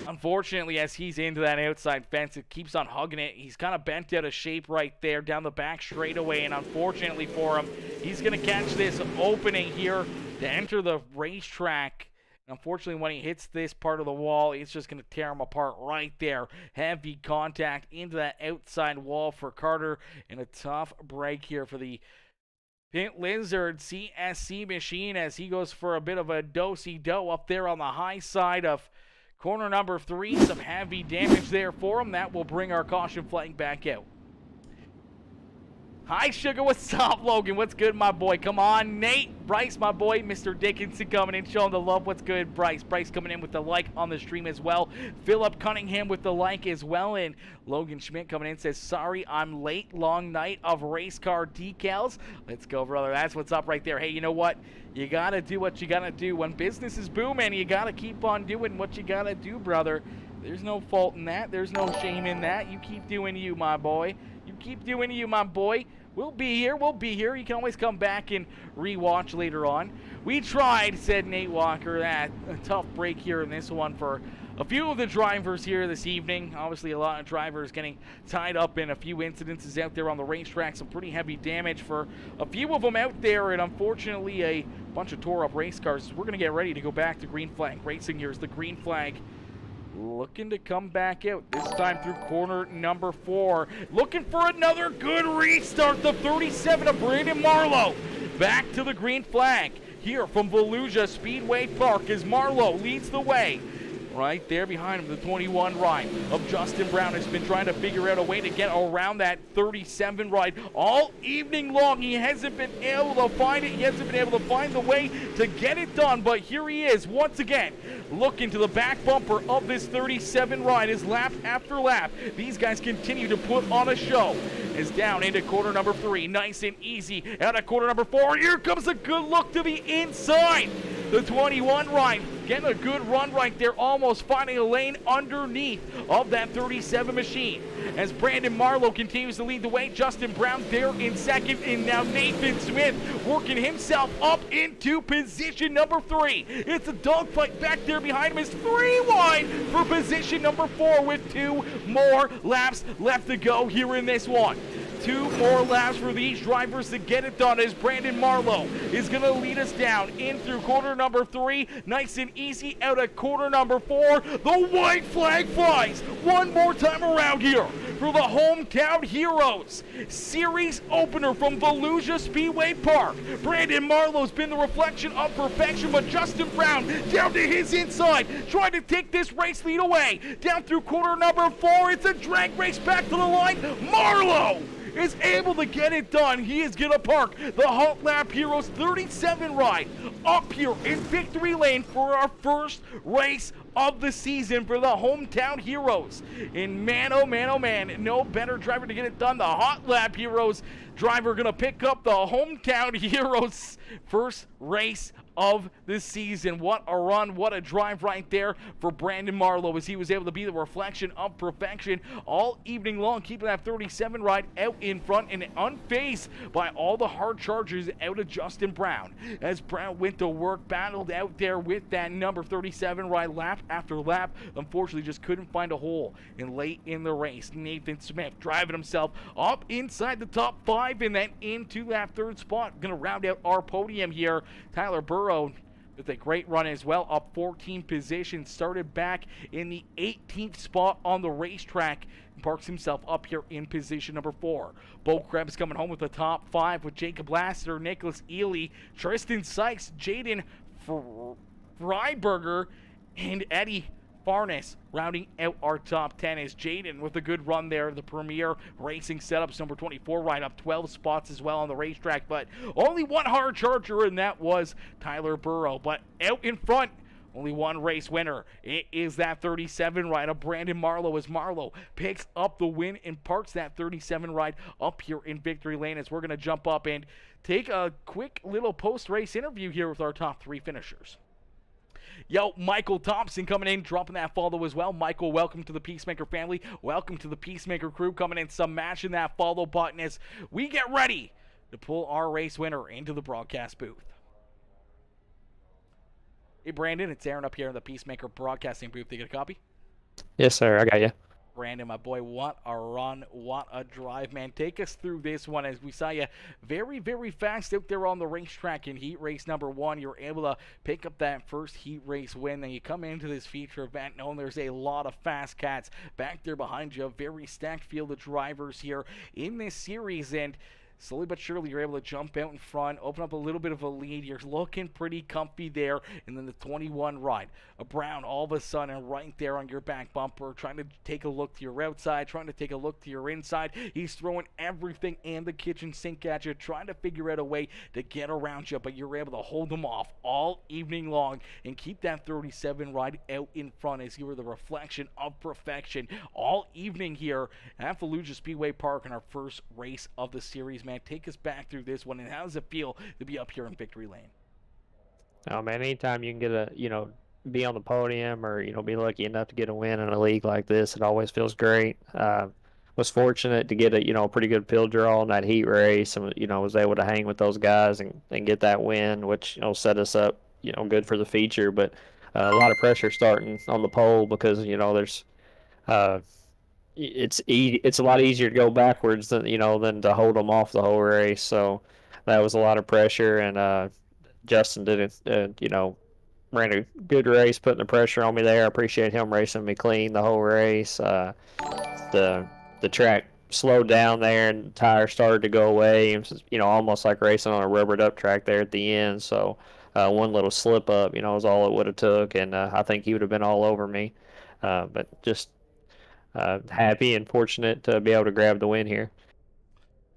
unfortunately, as he's into that outside fence, it keeps on hugging it. He's kind of bent out of shape right there down the back straightaway, and unfortunately for him, he's going to catch this opening here to enter the racetrack. Unfortunately, when he hits this part of the wall, it's just going to tear him apart right there. Heavy contact into that outside wall for Carter, and a tough break here for the Pint Lizard CSC machine as he goes for a bit of a do-si-do up there on the high side of corner number 3, some heavy damage there for him. That will bring our caution flag back out. Hi, Sugar. What's up, Logan? What's good, my boy? Come on, Nate. Bryce, my boy. Mr. Dickinson coming in, showing the love. What's good, Bryce? Bryce coming in with the like on the stream as well. Philip Cunningham with the like as well. And Logan Schmidt coming in says, sorry, I'm late. Long night of race car decals. Let's go, brother. That's what's up right there. Hey, you know what? You got to do what you got to do. When business is booming, you got to keep on doing what you got to do, brother. There's no fault in that. There's no shame in that. You keep doing you, my boy. You keep doing you, my boy. We'll be here. We'll be here. You can always come back and rewatch later on. We tried, said Nate Walker. A tough break here in this one for a few of the drivers here this evening. Obviously, a lot of drivers getting tied up in a few incidences out there on the racetrack. Some pretty heavy damage for a few of them out there, and unfortunately, a bunch of tore-up race cars. We're going to get ready to go back to green flag racing here as the green flag looking to come back out, this time through corner number 4. Looking for another good restart. The 37 of Brandon Marlowe back to the green flag here from Volusia Speedway Park as Marlowe leads the way. Right there behind him, the 21 ride of Justin Brown has been trying to figure out a way to get around that 37 ride all evening long. He hasn't been able to find it. He hasn't been able to find the way to get it done, but here he is once again looking to the back bumper of this 37 ride as lap after lap these guys continue to put on a show. Is down into corner number 3, nice and easy. Out of corner number 4, here comes a good look to the inside. The 21 ride getting a good run right there, almost finding a lane underneath of that 37 machine. As Brandon Marlowe continues to lead the way, Justin Brown there in second, and now Nathan Smith working himself up into position number 3. It's a dogfight back there behind him. It's 3 wide for position number 4 with 2 more laps left to go here in this one. 2 more laps for these drivers to get it done as Brandon Marlowe is going to lead us down in through corner number 3. Nice and easy out of corner number 4. The white flag flies one more time around here for the Hometown Heroes series opener from Volusia Speedway Park. Brandon Marlowe's been the reflection of perfection, but Justin Brown down to his inside, trying to take this race lead away. Down through corner number 4, it's a drag race back to the line. Marlowe is able to get it done. He is going to park the Hot Lap Heroes 37 ride up here in victory lane for our first race of the season for the Hometown Heroes. And man, oh man, oh man, no better driver to get it done. The Hot Lap Heroes driver going to pick up the Hometown Heroes first race of the season. What a run, what a drive right there for Brandon Marlowe as he was able to be the reflection of perfection all evening long, keeping that 37 ride out in front and unfazed by all the hard charges out of Justin Brown. As Brown went to work, battled out there with that number 37 ride lap after lap, unfortunately just couldn't find a hole. And late in the race, Nathan Smith driving himself up inside the top 5 and then into that 3rd spot. Gonna round out our podium here. Tyler Burrow with a great run as well, up 14 positions, started back in the 18th spot on the racetrack and parks himself up here in position number 4. Bo Krebs coming home with the top 5 with Jacob Lassiter, Nicholas Ely, Tristan Sykes, Jaden Freiberger, and Eddie Farnes rounding out our top 10 is Jaden with a good run there. The Premier Racing Setups number 24 right up 12 spots as well on the racetrack, but only one hard charger, and that was Tyler Burrow. But out in front, only one race winner. It is that 37 ride of Brandon Marlowe as Marlowe picks up the win and parks that 37 ride up here in victory lane as we're going to jump up and take a quick little post-race interview here with our top 3 finishers. Yo, Michael Thompson coming in, dropping that follow as well. Michael, welcome to the PeaceMaker family. Welcome to the PeaceMaker crew, coming in, smashing that follow button as we get ready to pull our race winner into the broadcast booth. Hey, Brandon, it's Aaron up here in the PeaceMaker broadcasting booth. You get a copy? Yes, sir. I got you. Brandon, my boy, what a run, what a drive, man. Take us through this one as we saw you very, very fast out there on the racetrack in heat race number 1. You were able to pick up that first heat race win. Then you come into this feature event knowing there's a lot of fast cats back there behind you. A very stacked field of drivers here in this series, and slowly but surely, you're able to jump out in front, open up a little bit of a lead. You're looking pretty comfy there. And then the 21 ride, a Brown all of a sudden right there on your back bumper, trying to take a look to your outside, trying to take a look to your inside. He's throwing everything and the kitchen sink at you, trying to figure out a way to get around you, but you're able to hold them off all evening long and keep that 37 ride out in front as you were the reflection of perfection all evening here at Volusia Speedway Park in our first race of the series. Man, take us back through this one, and how does it feel to be up here in victory lane? Oh man, anytime you can get be on the podium or be lucky enough to get a win in a league like this, it always feels great. was fortunate to get a a pretty good field draw in that heat race, and was able to hang with those guys and get that win, which set us up good for the feature. But a lot of pressure starting on the pole because there's uh, it's a lot easier to go backwards than to hold them off the whole race. So that was a lot of pressure, and Justin did it. Ran a good race, putting the pressure on me there. I appreciate him racing me clean the whole race. The the track slowed down there, and the tires started to go away. It was, almost like racing on a rubbered up track there at the end. So one little slip up, was all it would have took, and I think he would have been all over me. But just happy and fortunate to be able to grab the win here.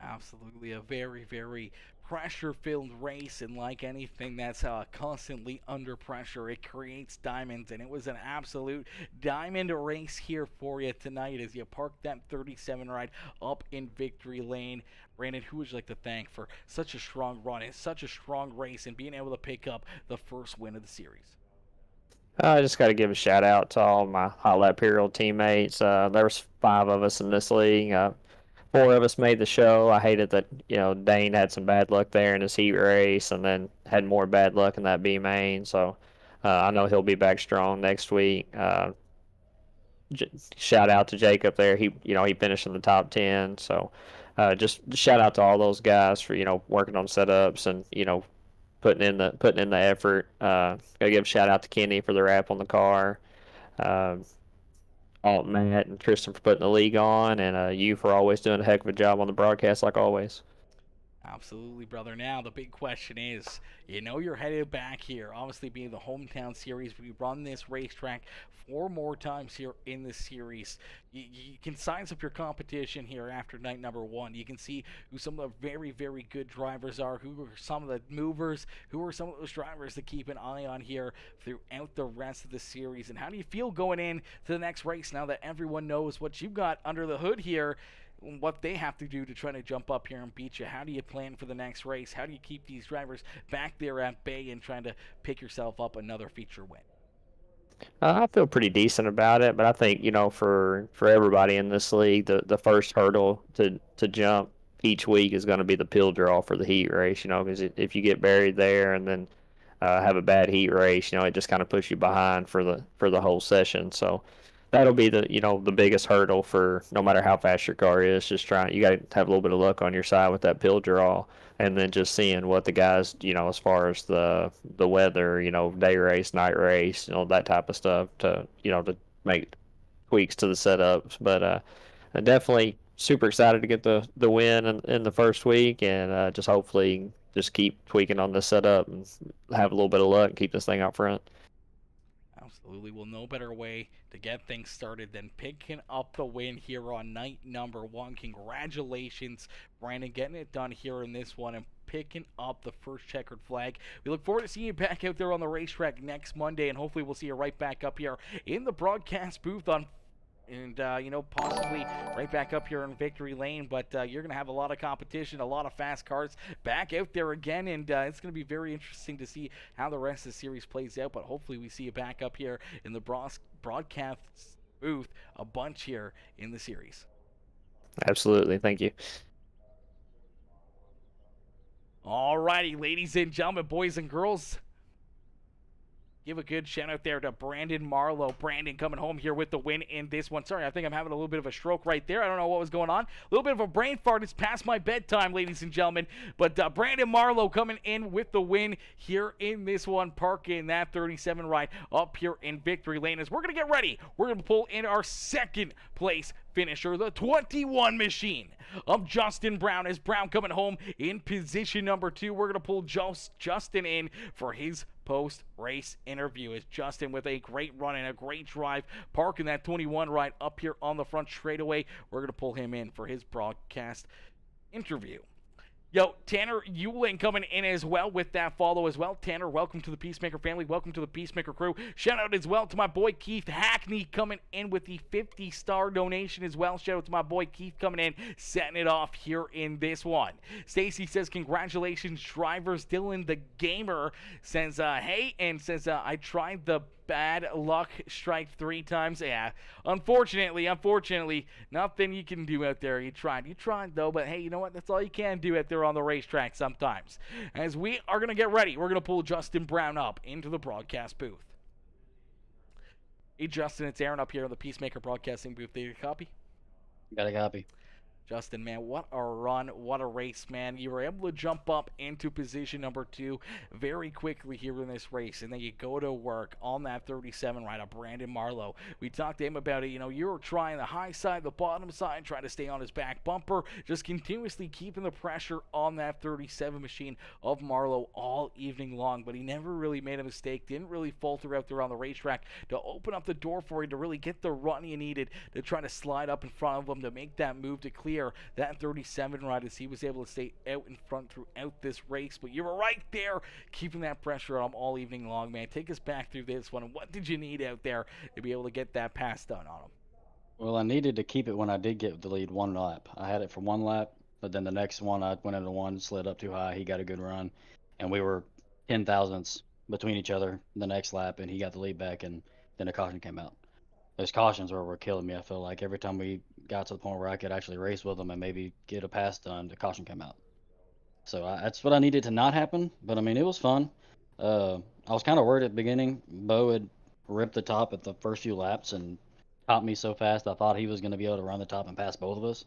Absolutely, a very, very pressure-filled race, and like anything that's constantly under pressure, it creates diamonds, and it was an absolute diamond race here for you tonight as you parked that 37 ride up in victory lane. Brandon, who would you like to thank for such a strong run and such a strong race and being able to pick up the first win of the series? I just got to give a shout out to all my Hot Lap Hero teammates. There was 5 of us in this league. 4 of us made the show. I hated that, Dane had some bad luck there in his heat race and then had more bad luck in that B main. So I know he'll be back strong next week. Shout out to Jacob there. He finished in the top 10. So just shout out to all those guys for, working on setups and, putting in the effort. Gotta give a shout out to Kenny for the wrap on the car. Matt and Tristan for putting the league on, and you for always doing a heck of a job on the broadcast, like always. Absolutely, brother. Now, the big question is, you're headed back here, obviously being the hometown series. We run this racetrack 4 more times here in this series. You can size up your competition here after night number 1. You can see who some of the very, very good drivers are, who are some of the movers, who are some of those drivers to keep an eye on here throughout the rest of the series. And how do you feel going in to the next race now that everyone knows what you've got under the hood here? What they have to do to try to jump up here and beat you. How do you plan for the next race? How do you keep these drivers back there at bay and trying to pick yourself up another feature win? I feel pretty decent about it, but I think for everybody in this league, the first hurdle to jump each week is going to be the pill draw for the heat race. Because if you get buried there and then have a bad heat race, it just kind of puts you behind for the whole session. So that'll be the biggest hurdle for no matter how fast your car is. Just you got to have a little bit of luck on your side with that pill draw, and then just seeing what the guys as far as the weather, day race, night race, that type of stuff to make tweaks to the setups. But I'm definitely super excited to get the win in the first week, and just hopefully just keep tweaking on the setup and have a little bit of luck and keep this thing out front. Absolutely. Well, no better way to get things started than picking up the win here on night number 1. Congratulations, Brandon, getting it done here in this one and picking up the first checkered flag. We look forward to seeing you back out there on the racetrack next Monday, and hopefully we'll see you right back up here in the broadcast booth possibly right back up here in victory lane. But you're going to have a lot of competition, a lot of fast cars back out there again, and it's going to be very interesting to see how the rest of the series plays out. But hopefully we see you back up here in the broadcast booth a bunch here in the series. Absolutely. Thank you. All righty, ladies and gentlemen, boys and girls, give a good shout out there to Brandon Marlowe. Brandon coming home here with the win in this one. Sorry, I think I'm having a little bit of a stroke right there. I don't know what was going on. A little bit of a brain fart. It's past my bedtime, ladies and gentlemen. But Brandon Marlowe coming in with the win here in this one, parking that 37 ride up here in victory lane. As we're going to get ready, we're going to pull in our second place finisher, the 21 machine of Justin Brown. As Brown coming home in position number 2, we're going to pull Justin in for his post-race interview. As Justin with a great run and a great drive, parking that 21 right up here on the front straightaway. We're going to pull him in for his broadcast interview. Yo, Tanner Euling coming in as well with that follow as well. Tanner, welcome to the PeaceMaker family. Welcome to the PeaceMaker crew. Shout out as well to my boy Keith Hackney coming in with the 50-star donation as well. Shout out to my boy Keith coming in, setting it off here in this one. Stacy says, congratulations, drivers. Dylan the Gamer says, hey, and says, I tried the bad luck strike 3 times. Yeah, unfortunately, nothing you can do out there. You tried though, but hey, you know what? That's all you can do out there on the racetrack sometimes. As we are going to get ready, we're going to pull Justin Brown up into the broadcast booth. Hey, Justin, it's Aaron up here in the PeaceMaker Broadcasting booth. Did you copy? Got a copy. Justin, man, what a run, what a race, man. You were able to jump up into position number 2 very quickly here in this race, and then you go to work on that 37 rider, Brandon Marlowe. We talked to him about it. You know, you were trying the high side, the bottom side, trying to stay on his back bumper, just continuously keeping the pressure on that 37 machine of Marlowe all evening long, but he never really made a mistake, didn't really falter out there on the racetrack to open up the door for you to really get the run you needed to try to slide up in front of him to make that move to clear that 37 ride, as he was able to stay out in front throughout this race. But you were right there keeping that pressure on him all evening long, man. Take us back through this one. What did you need out there to be able to get that pass done on him? Well, I needed to keep it when I did get the lead one lap. I had it for one lap, but then the next one I went into one, slid up too high. He got a good run, and we were 10 thousandths between each other the next lap, and he got the lead back, and then a caution came out. Those cautions were killing me. I feel like every time we got to the point where I could actually race with them and maybe get a pass done, the caution came out. So that's what I needed to not happen. But I mean, it was fun. I was kind of worried at the beginning. Bo had ripped the top at the first few laps and topped me so fast. I thought he was going to be able to run the top and pass both of us.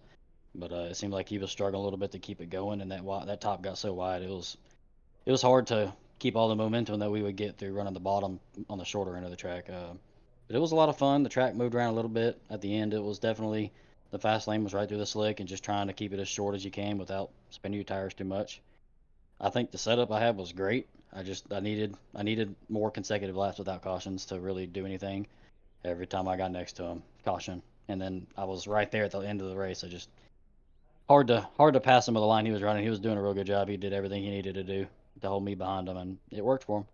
But it seemed like he was struggling a little bit to keep it going, and that top got so wide, it was hard to keep all the momentum that we would get through running the bottom on the shorter end of the track. But it was a lot of fun. The track moved around a little bit. At the end, it was definitely, the fast lane was right through the slick and just trying to keep it as short as you can without spinning your tires too much. I think the setup I had was great. I needed more consecutive laps without cautions to really do anything. Every time I got next to him, caution. And then I was right there at the end of the race. I just hard to pass him with the line he was running. He was doing a real good job. He did everything he needed to do to hold me behind him, and it worked for him.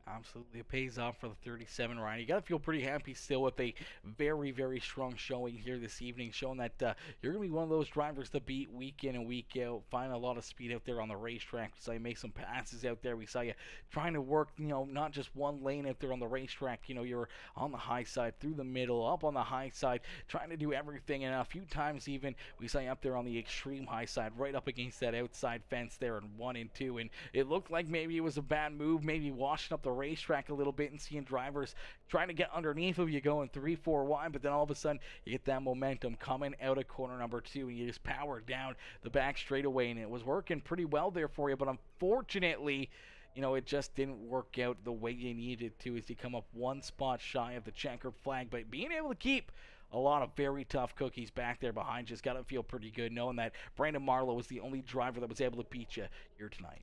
Absolutely, it pays off for the 37, Ryan. You got to feel pretty happy still with a very, very strong showing here this evening, showing that you're going to be one of those drivers to beat week in and week out. Find a lot of speed out there on the racetrack. We saw you make some passes out there. We saw you trying to work, not just one lane out there on the racetrack. You're on the high side, through the middle, up on the high side, trying to do everything. And a few times even, we saw you up there on the extreme high side, right up against that outside fence there in 1 and 2. And it looked like maybe it was a bad move, maybe washing up the racetrack a little bit and seeing drivers trying to get underneath of you going 3-4 wide, but then all of a sudden you get that momentum coming out of corner number 2 and you just power down the back straightaway, and it was working pretty well there for you. But unfortunately, it just didn't work out the way you needed to, as you come up one spot shy of the checkered flag. But being able to keep a lot of very tough cookies back there behind you has got to feel pretty good, knowing that Brandon Marlowe was the only driver that was able to beat you here tonight.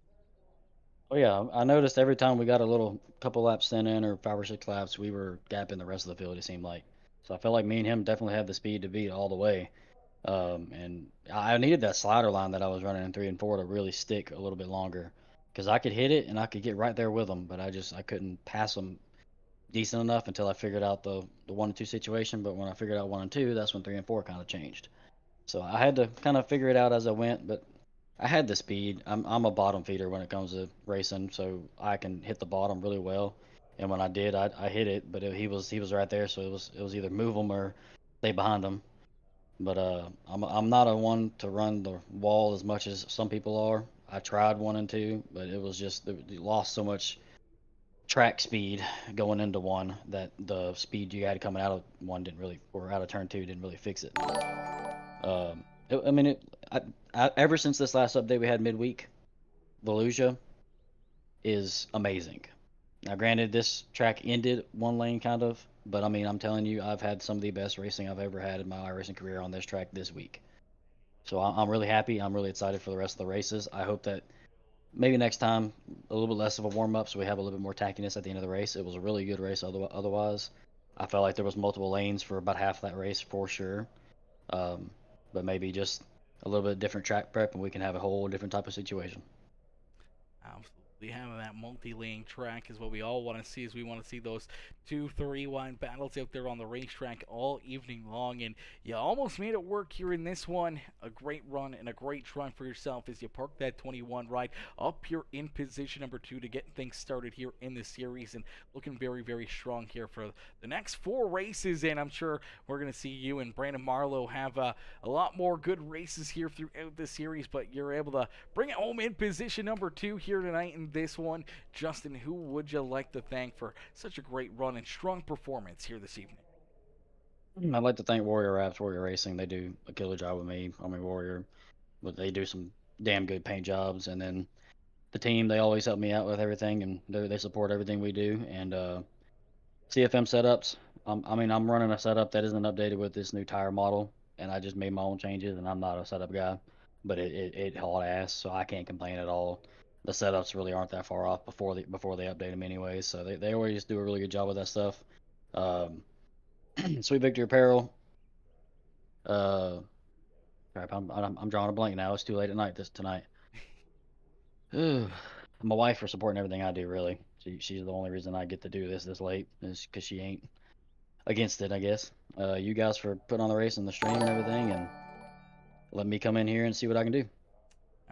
Oh yeah, I noticed every time we got a little couple laps sent in, or 5 or 6 laps, we were gapping the rest of the field, it seemed like. So I felt like me and him definitely had the speed to beat all the way. And I needed that slider line that I was running in 3 and 4 to really stick a little bit longer, because I could hit it and I could get right there with them, but I couldn't pass them decent enough until I figured out the 1 and 2 situation. But when I figured out 1 and 2, that's when 3 and 4 kind of changed. So I had to kind of figure it out as I went, but I had the speed. I'm a bottom feeder when it comes to racing, so I can hit the bottom really well. And when I did, I hit it, but he was right there, so it was either move him or stay behind him. But I'm not a one to run the wall as much as some people are. I tried 1 and 2, but it was just you lost so much track speed going into 1 that the speed you had coming out of 1 didn't really, or out of turn 2, didn't really fix it. Ever since this last update we had midweek, Volusia is amazing. Now, granted, this track ended 1 lane kind of, but I mean, I'm telling you, I've had some of the best racing I've ever had in my iRacing career on this track this week. So I'm really happy. I'm really excited for the rest of the races. I hope that maybe next time a little bit less of a warm-up, so we have a little bit more tackiness at the end of the race. It was a really good race otherwise. I felt like there was multiple lanes for about half that race for sure. But maybe just a little bit different track prep and we can have a whole different type of situation. Having that multi-lane track is what we all want to see. Is we want to see those 2-3 wide battles out there on the racetrack all evening long, and you almost made it work here in this one. A great run and a great run for yourself as you park that 21 ride up here in position number 2 to get things started here in the series, and looking very, very strong here for the next 4 races. And I'm sure we're going to see you and Brandon Marlowe have a lot more good races here throughout the series, but you're able to bring it home in position number 2 here tonight in this one. Justin, who would you like to thank for such a great run and strong performance here this evening? I'd like to thank Warrior Apps, Warrior Racing. They do a killer job with me. I'm a Warrior, but they do some damn good paint jobs. And then the team, they always help me out with everything, and they support everything we do. And CFM setups. I'm running a setup that isn't updated with this new tire model, and I just made my own changes. And I'm not a setup guy, but it hauled ass, so I can't complain at all. The setups really aren't that far off before they update them anyways. So they always do a really good job with that stuff. Sweet Victory Apparel. Crap, I'm drawing a blank now. It's too late at night tonight. My wife for supporting everything I do. Really, she's the only reason I get to do this late is because she ain't against it, I guess. You guys for putting on the race and the stream and everything, and letting me come in here and see what I can do.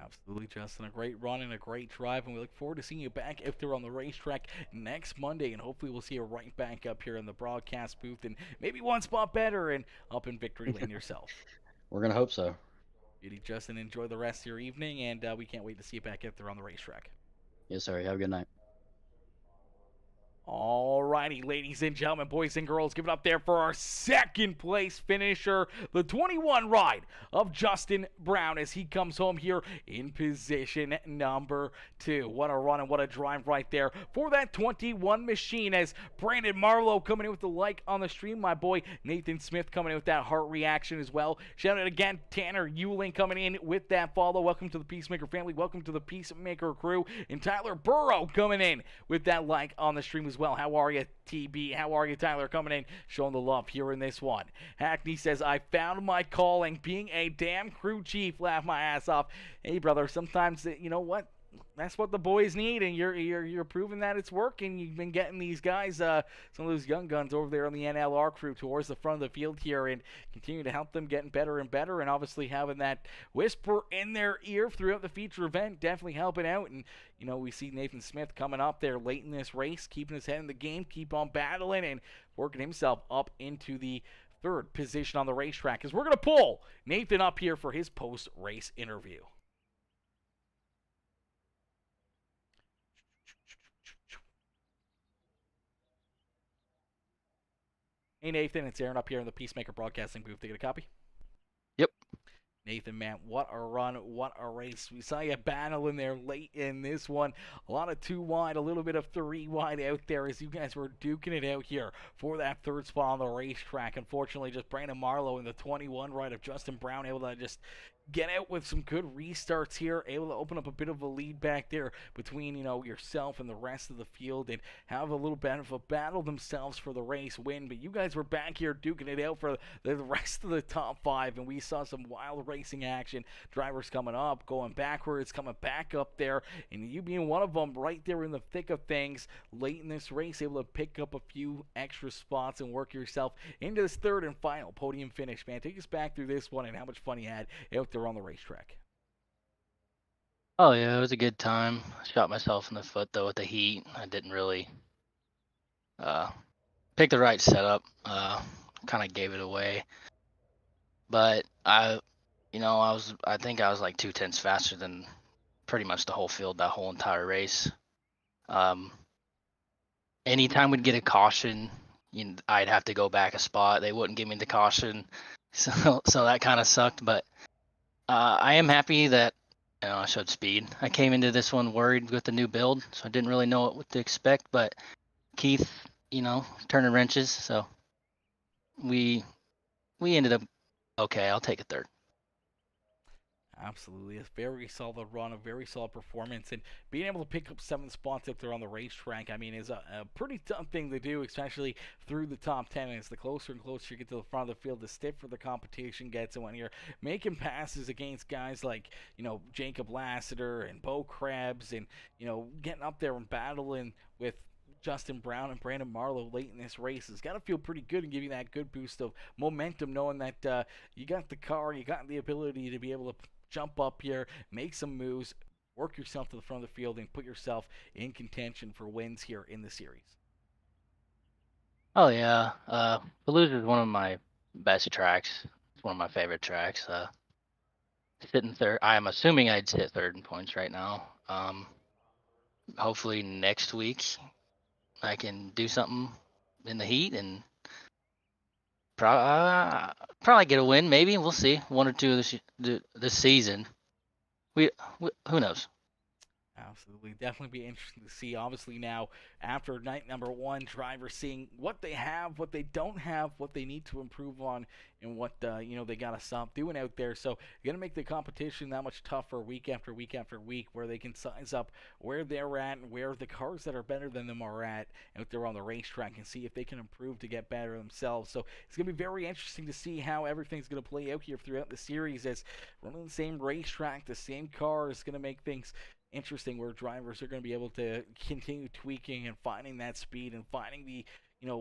Absolutely, Justin. A great run and a great drive, and we look forward to seeing you back if they're on the racetrack next Monday, and hopefully we'll see you right back up here in the broadcast booth, and maybe one spot better and up in victory lane yourself. We're going to hope so. Beauty, Justin. Enjoy the rest of your evening, and we can't wait to see you back if they're on the racetrack. Yes, sir. Have a good night. Alrighty, ladies and gentlemen, boys and girls, give it up there for our second place finisher, the 21 ride of Justin Brown as he comes home here in position number 2. What a run and what a drive right there for that 21 machine as Brandon Marlowe coming in with the like on the stream. My boy Nathan Smith coming in with that heart reaction as well. Shout out again, Tanner Euling coming in with that follow. Welcome to the PeaceMaker family. Welcome to the PeaceMaker crew. And Tyler Burrow coming in with that like on the stream as well. How are you, TB? How are you, Tyler? Coming in, showing the love here in this one. Hackney says, I found my calling, being a damn crew chief. Laugh my ass off. Hey, brother, sometimes, you know what? That's what the boys need, and you're proving that it's working. You've been getting these guys, some of those young guns over there on the NLR crew towards the front of the field here, and continue to help them getting better and better, and obviously having that whisper in their ear throughout the feature event, definitely helping out. And you know, we see Nathan Smith coming up there late in this race, keeping his head in the game, keep on battling, and working himself up into the 3rd position on the racetrack. As we're gonna pull Nathan up here for his post-race interview. Hey, Nathan, it's Aaron up here in the PeaceMaker Broadcasting booth. Take a copy? Yep. Nathan, man, what a run, what a race. We saw you battle in there late in this one. A lot of 2 wide, a little bit of 3 wide out there as you guys were duking it out here for that 3rd spot on the racetrack. Unfortunately, just Brandon Marlowe in the 21 ride of Justin Brown able to just get out with some good restarts here, able to open up a bit of a lead back there between, you know, yourself and the rest of the field, and have a little bit of a battle themselves for the race win. But you guys were back here duking it out for the rest of the top 5, and we saw some wild racing action. Drivers coming up, going backwards, coming back up there, and you being one of them right there in the thick of things late in this race, able to pick up a few extra spots and work yourself into this 3rd and final podium finish. Man, take us back through this one and how much fun you had out there on the racetrack. Oh yeah, it was a good time. Shot myself in the foot though with the heat. I didn't really pick the right setup. Kind of gave it away. But I think I was like 2/10 faster than pretty much the whole field that whole entire race. Anytime we'd get a caution, I'd have to go back a spot. They wouldn't give me the caution, so that kind of sucked. But I am happy that I showed speed. I came into this one worried with the new build, so I didn't really know what to expect. But Keith, turning wrenches, so we ended up okay. I'll take a 3rd. Absolutely. A very solid run, a very solid performance, and being able to pick up 7 spots up there on the racetrack, I mean, is a pretty tough thing to do, especially through the top 10. And it's the closer and closer you get to the front of the field, the stiffer the competition gets. And when you're making passes against guys like, Jacob Lassiter and Bo Krebs and, getting up there and battling with Justin Brown and Brandon Marlowe late in this race has got to feel pretty good and give you that good boost of momentum, knowing that you got the car, you got the ability to be able to jump up here, make some moves, work yourself to the front of the field, and put yourself in contention for wins here in the series. Oh yeah, Volusia is one of my best tracks. It's one of my favorite tracks. Sitting third, I'm assuming I'd sit third in points right now. Hopefully next week I can do something in the heat and probably get a win. Maybe we'll see, 1 or 2 this season. Who knows? Absolutely. Definitely be interesting to see. Obviously now, after night number 1, drivers seeing what they have, what they don't have, what they need to improve on, and what, they got to stop doing out there. So you're going to make the competition that much tougher week after week after week, where they can size up where they're at and where the cars that are better than them are at out there on the racetrack, and see if they can improve to get better themselves. So it's going to be very interesting to see how everything's going to play out here throughout the series, as running the same racetrack, the same car is going to make things interesting, where drivers are going to be able to continue tweaking and finding that speed and finding the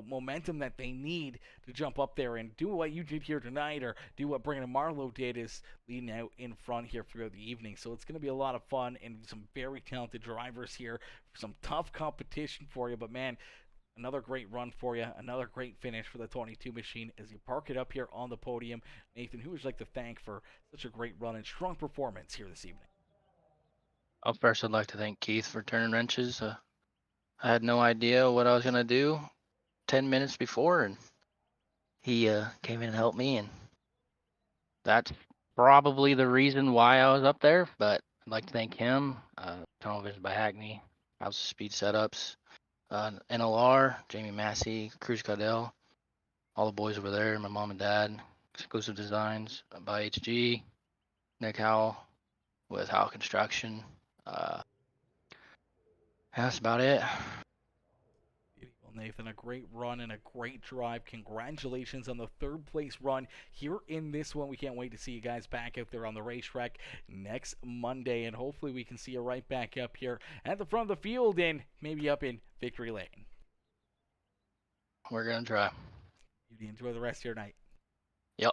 momentum that they need to jump up there and do what you did here tonight, or do what Brandon Marlowe did, is leading out in front here throughout the evening. So it's going to be a lot of fun and some very talented drivers here, some tough competition for you. But man, another great run for you, another great finish for the 22 machine as you park it up here on the podium. Nathan, who would you like to thank for such a great run and strong performance here this evening? First, I'd like to thank Keith for turning wrenches. I had no idea what I was going to do 10 minutes before, and he came in and helped me, and that's probably the reason why I was up there. But I'd like to thank him, Tunnel Vision by Hackney, House of Speed Setups, NLR, Jamie Massey, Cruz Caudell, all the boys over there, my mom and dad, Exclusive Designs by HG, Nick Howell with Howell Construction. That's about it. Beautiful, Nathan. A great run and a great drive. Congratulations on the 3rd place run here in this one. We can't wait to see you guys back out there on the racetrack next Monday, and hopefully we can see you right back up here at the front of the field and maybe up in Victory Lane. We're going to try. You enjoy the rest of your night. Yep.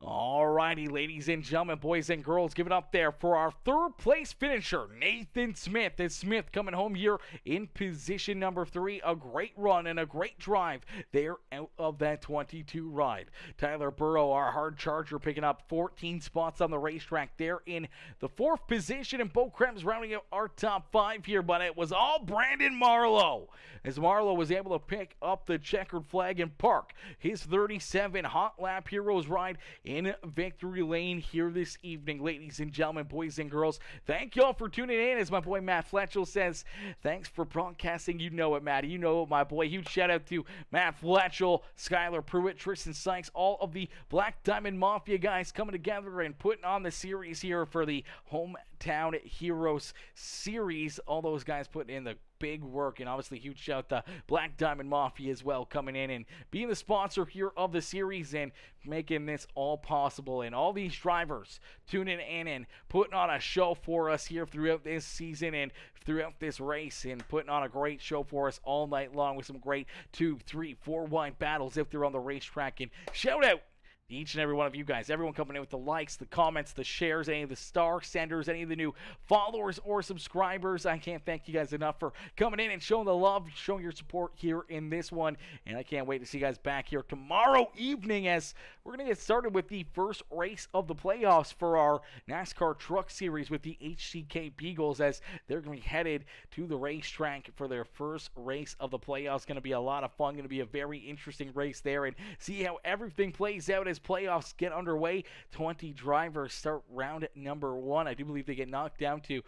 Alrighty, ladies and gentlemen, boys and girls, give it up there for our 3rd place finisher, Nathan Smith. As Smith coming home here in position number 3. A great run and a great drive there out of that 22 ride. Tyler Burrow, our hard charger, picking up 14 spots on the racetrack there in the 4th position, and Bo Krebs rounding out our top 5 here, but it was all Brandon Marlowe, as Marlowe was able to pick up the checkered flag and park his 37 Hot Lap Heroes ride in Victory Lane here this evening. Ladies and gentlemen, boys and girls, thank y'all for tuning in. As my boy Matt Fletchell says, thanks for broadcasting. You know it, Matty. You know it, my boy. Huge shout out to Matt Fletchell, Skylar Pruitt, Tristan Sykes, all of the Black Diamond Mafia guys coming together and putting on the series here for the Hometown Heroes series. All those guys putting in the big work, and obviously huge shout to Black Diamond Mafia as well, coming in and being the sponsor here of the series and making this all possible, and all these drivers tuning in and putting on a show for us here throughout this season and throughout this race, and putting on a great show for us all night long with some great 2, 3, 4 wide battles if they're on the racetrack. And shout out each and every one of you guys, everyone coming in with the likes, the comments, the shares, any of the star senders, any of the new followers or subscribers. I can't thank you guys enough for coming in and showing the love, showing your support here in this one. And I can't wait to see you guys back here tomorrow evening, as we're going to get started with the first race of the playoffs for our NASCAR Truck Series with the HCK Beagles, as they're going to be headed to the racetrack for their first race of the playoffs. Going to be a lot of fun, going to be a very interesting race there, and see how everything plays out as playoffs get underway. 20 drivers start round number 1. I do believe they get knocked down to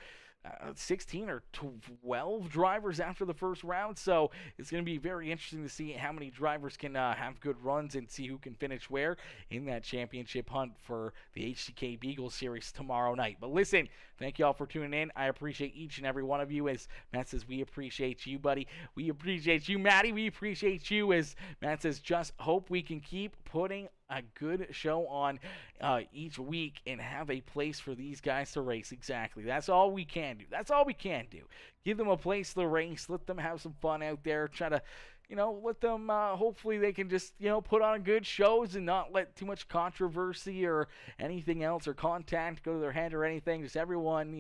16 or 12 drivers after the first round, so it's going to be very interesting to see how many drivers can have good runs and see who can finish where in that championship hunt for the HCK Beagle Series tomorrow night. But listen, thank you all for tuning in. I appreciate each and every one of you. As Matt says, we appreciate you, buddy. We appreciate you, Matty. We appreciate you. As Matt says, just hope we can keep putting a good show on each week and have a place for these guys to race. Exactly. That's all we can do. That's all we can do. Give them a place to race. Let them have some fun out there. Try to, let them, hopefully they can just, put on good shows and not let too much controversy or anything else or contact go to their head or anything. Just everyone,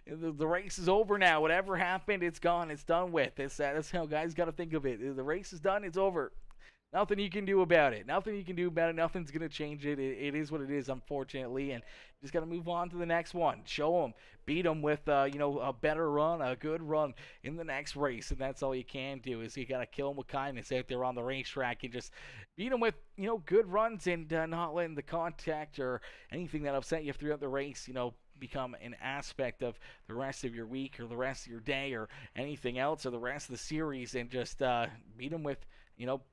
the race is over now. Whatever happened, it's gone. It's done with. That's how guys got to think of it. The race is done. It's over. Nothing you can do about it. Nothing you can do about it. Nothing's going to change it. It is what it is, unfortunately. And you just got to move on to the next one. Show them. Beat them with, a better run, a good run in the next race. And that's all you can do is you got to kill them with kindness out there on the racetrack and just beat them with, good runs and not letting the contact or anything that upset you throughout the race, become an aspect of the rest of your week or the rest of your day or anything else or the rest of the series, and just beat them with,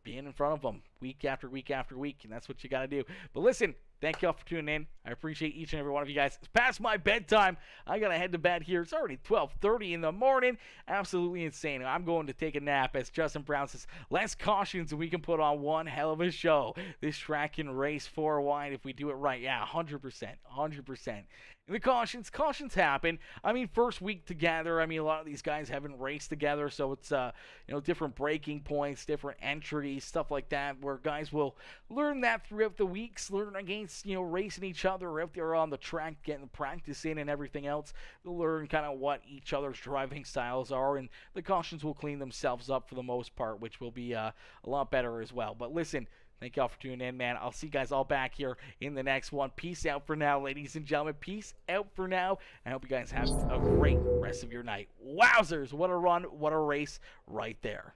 being in front of them week after week after week, and that's what you got to do. But listen, thank you all for tuning in. I appreciate each and every one of you guys. It's past my bedtime. I got to head to bed here. It's already 12:30 in the morning. Absolutely insane. I'm going to take a nap, as Justin Brown says. Less cautions and we can put on one hell of a show. This track can race 4 wide if we do it right. Yeah, 100%. 100%. And the cautions happen. I mean, first week together, a lot of these guys haven't raced together, so it's, different breaking points, different entries, stuff like that, where guys will learn that throughout the weeks, learn against, racing each other out there on the track, getting practice in and everything else. They'll learn kind of what each other's driving styles are, and the cautions will clean themselves up for the most part, which will be a lot better as well. But listen, thank y'all for tuning in, man. I'll see you guys all back here in the next one. Peace out for now, ladies and gentlemen. Peace out for now. I hope you guys have a great rest of your night. Wowzers, what a run, what a race right there.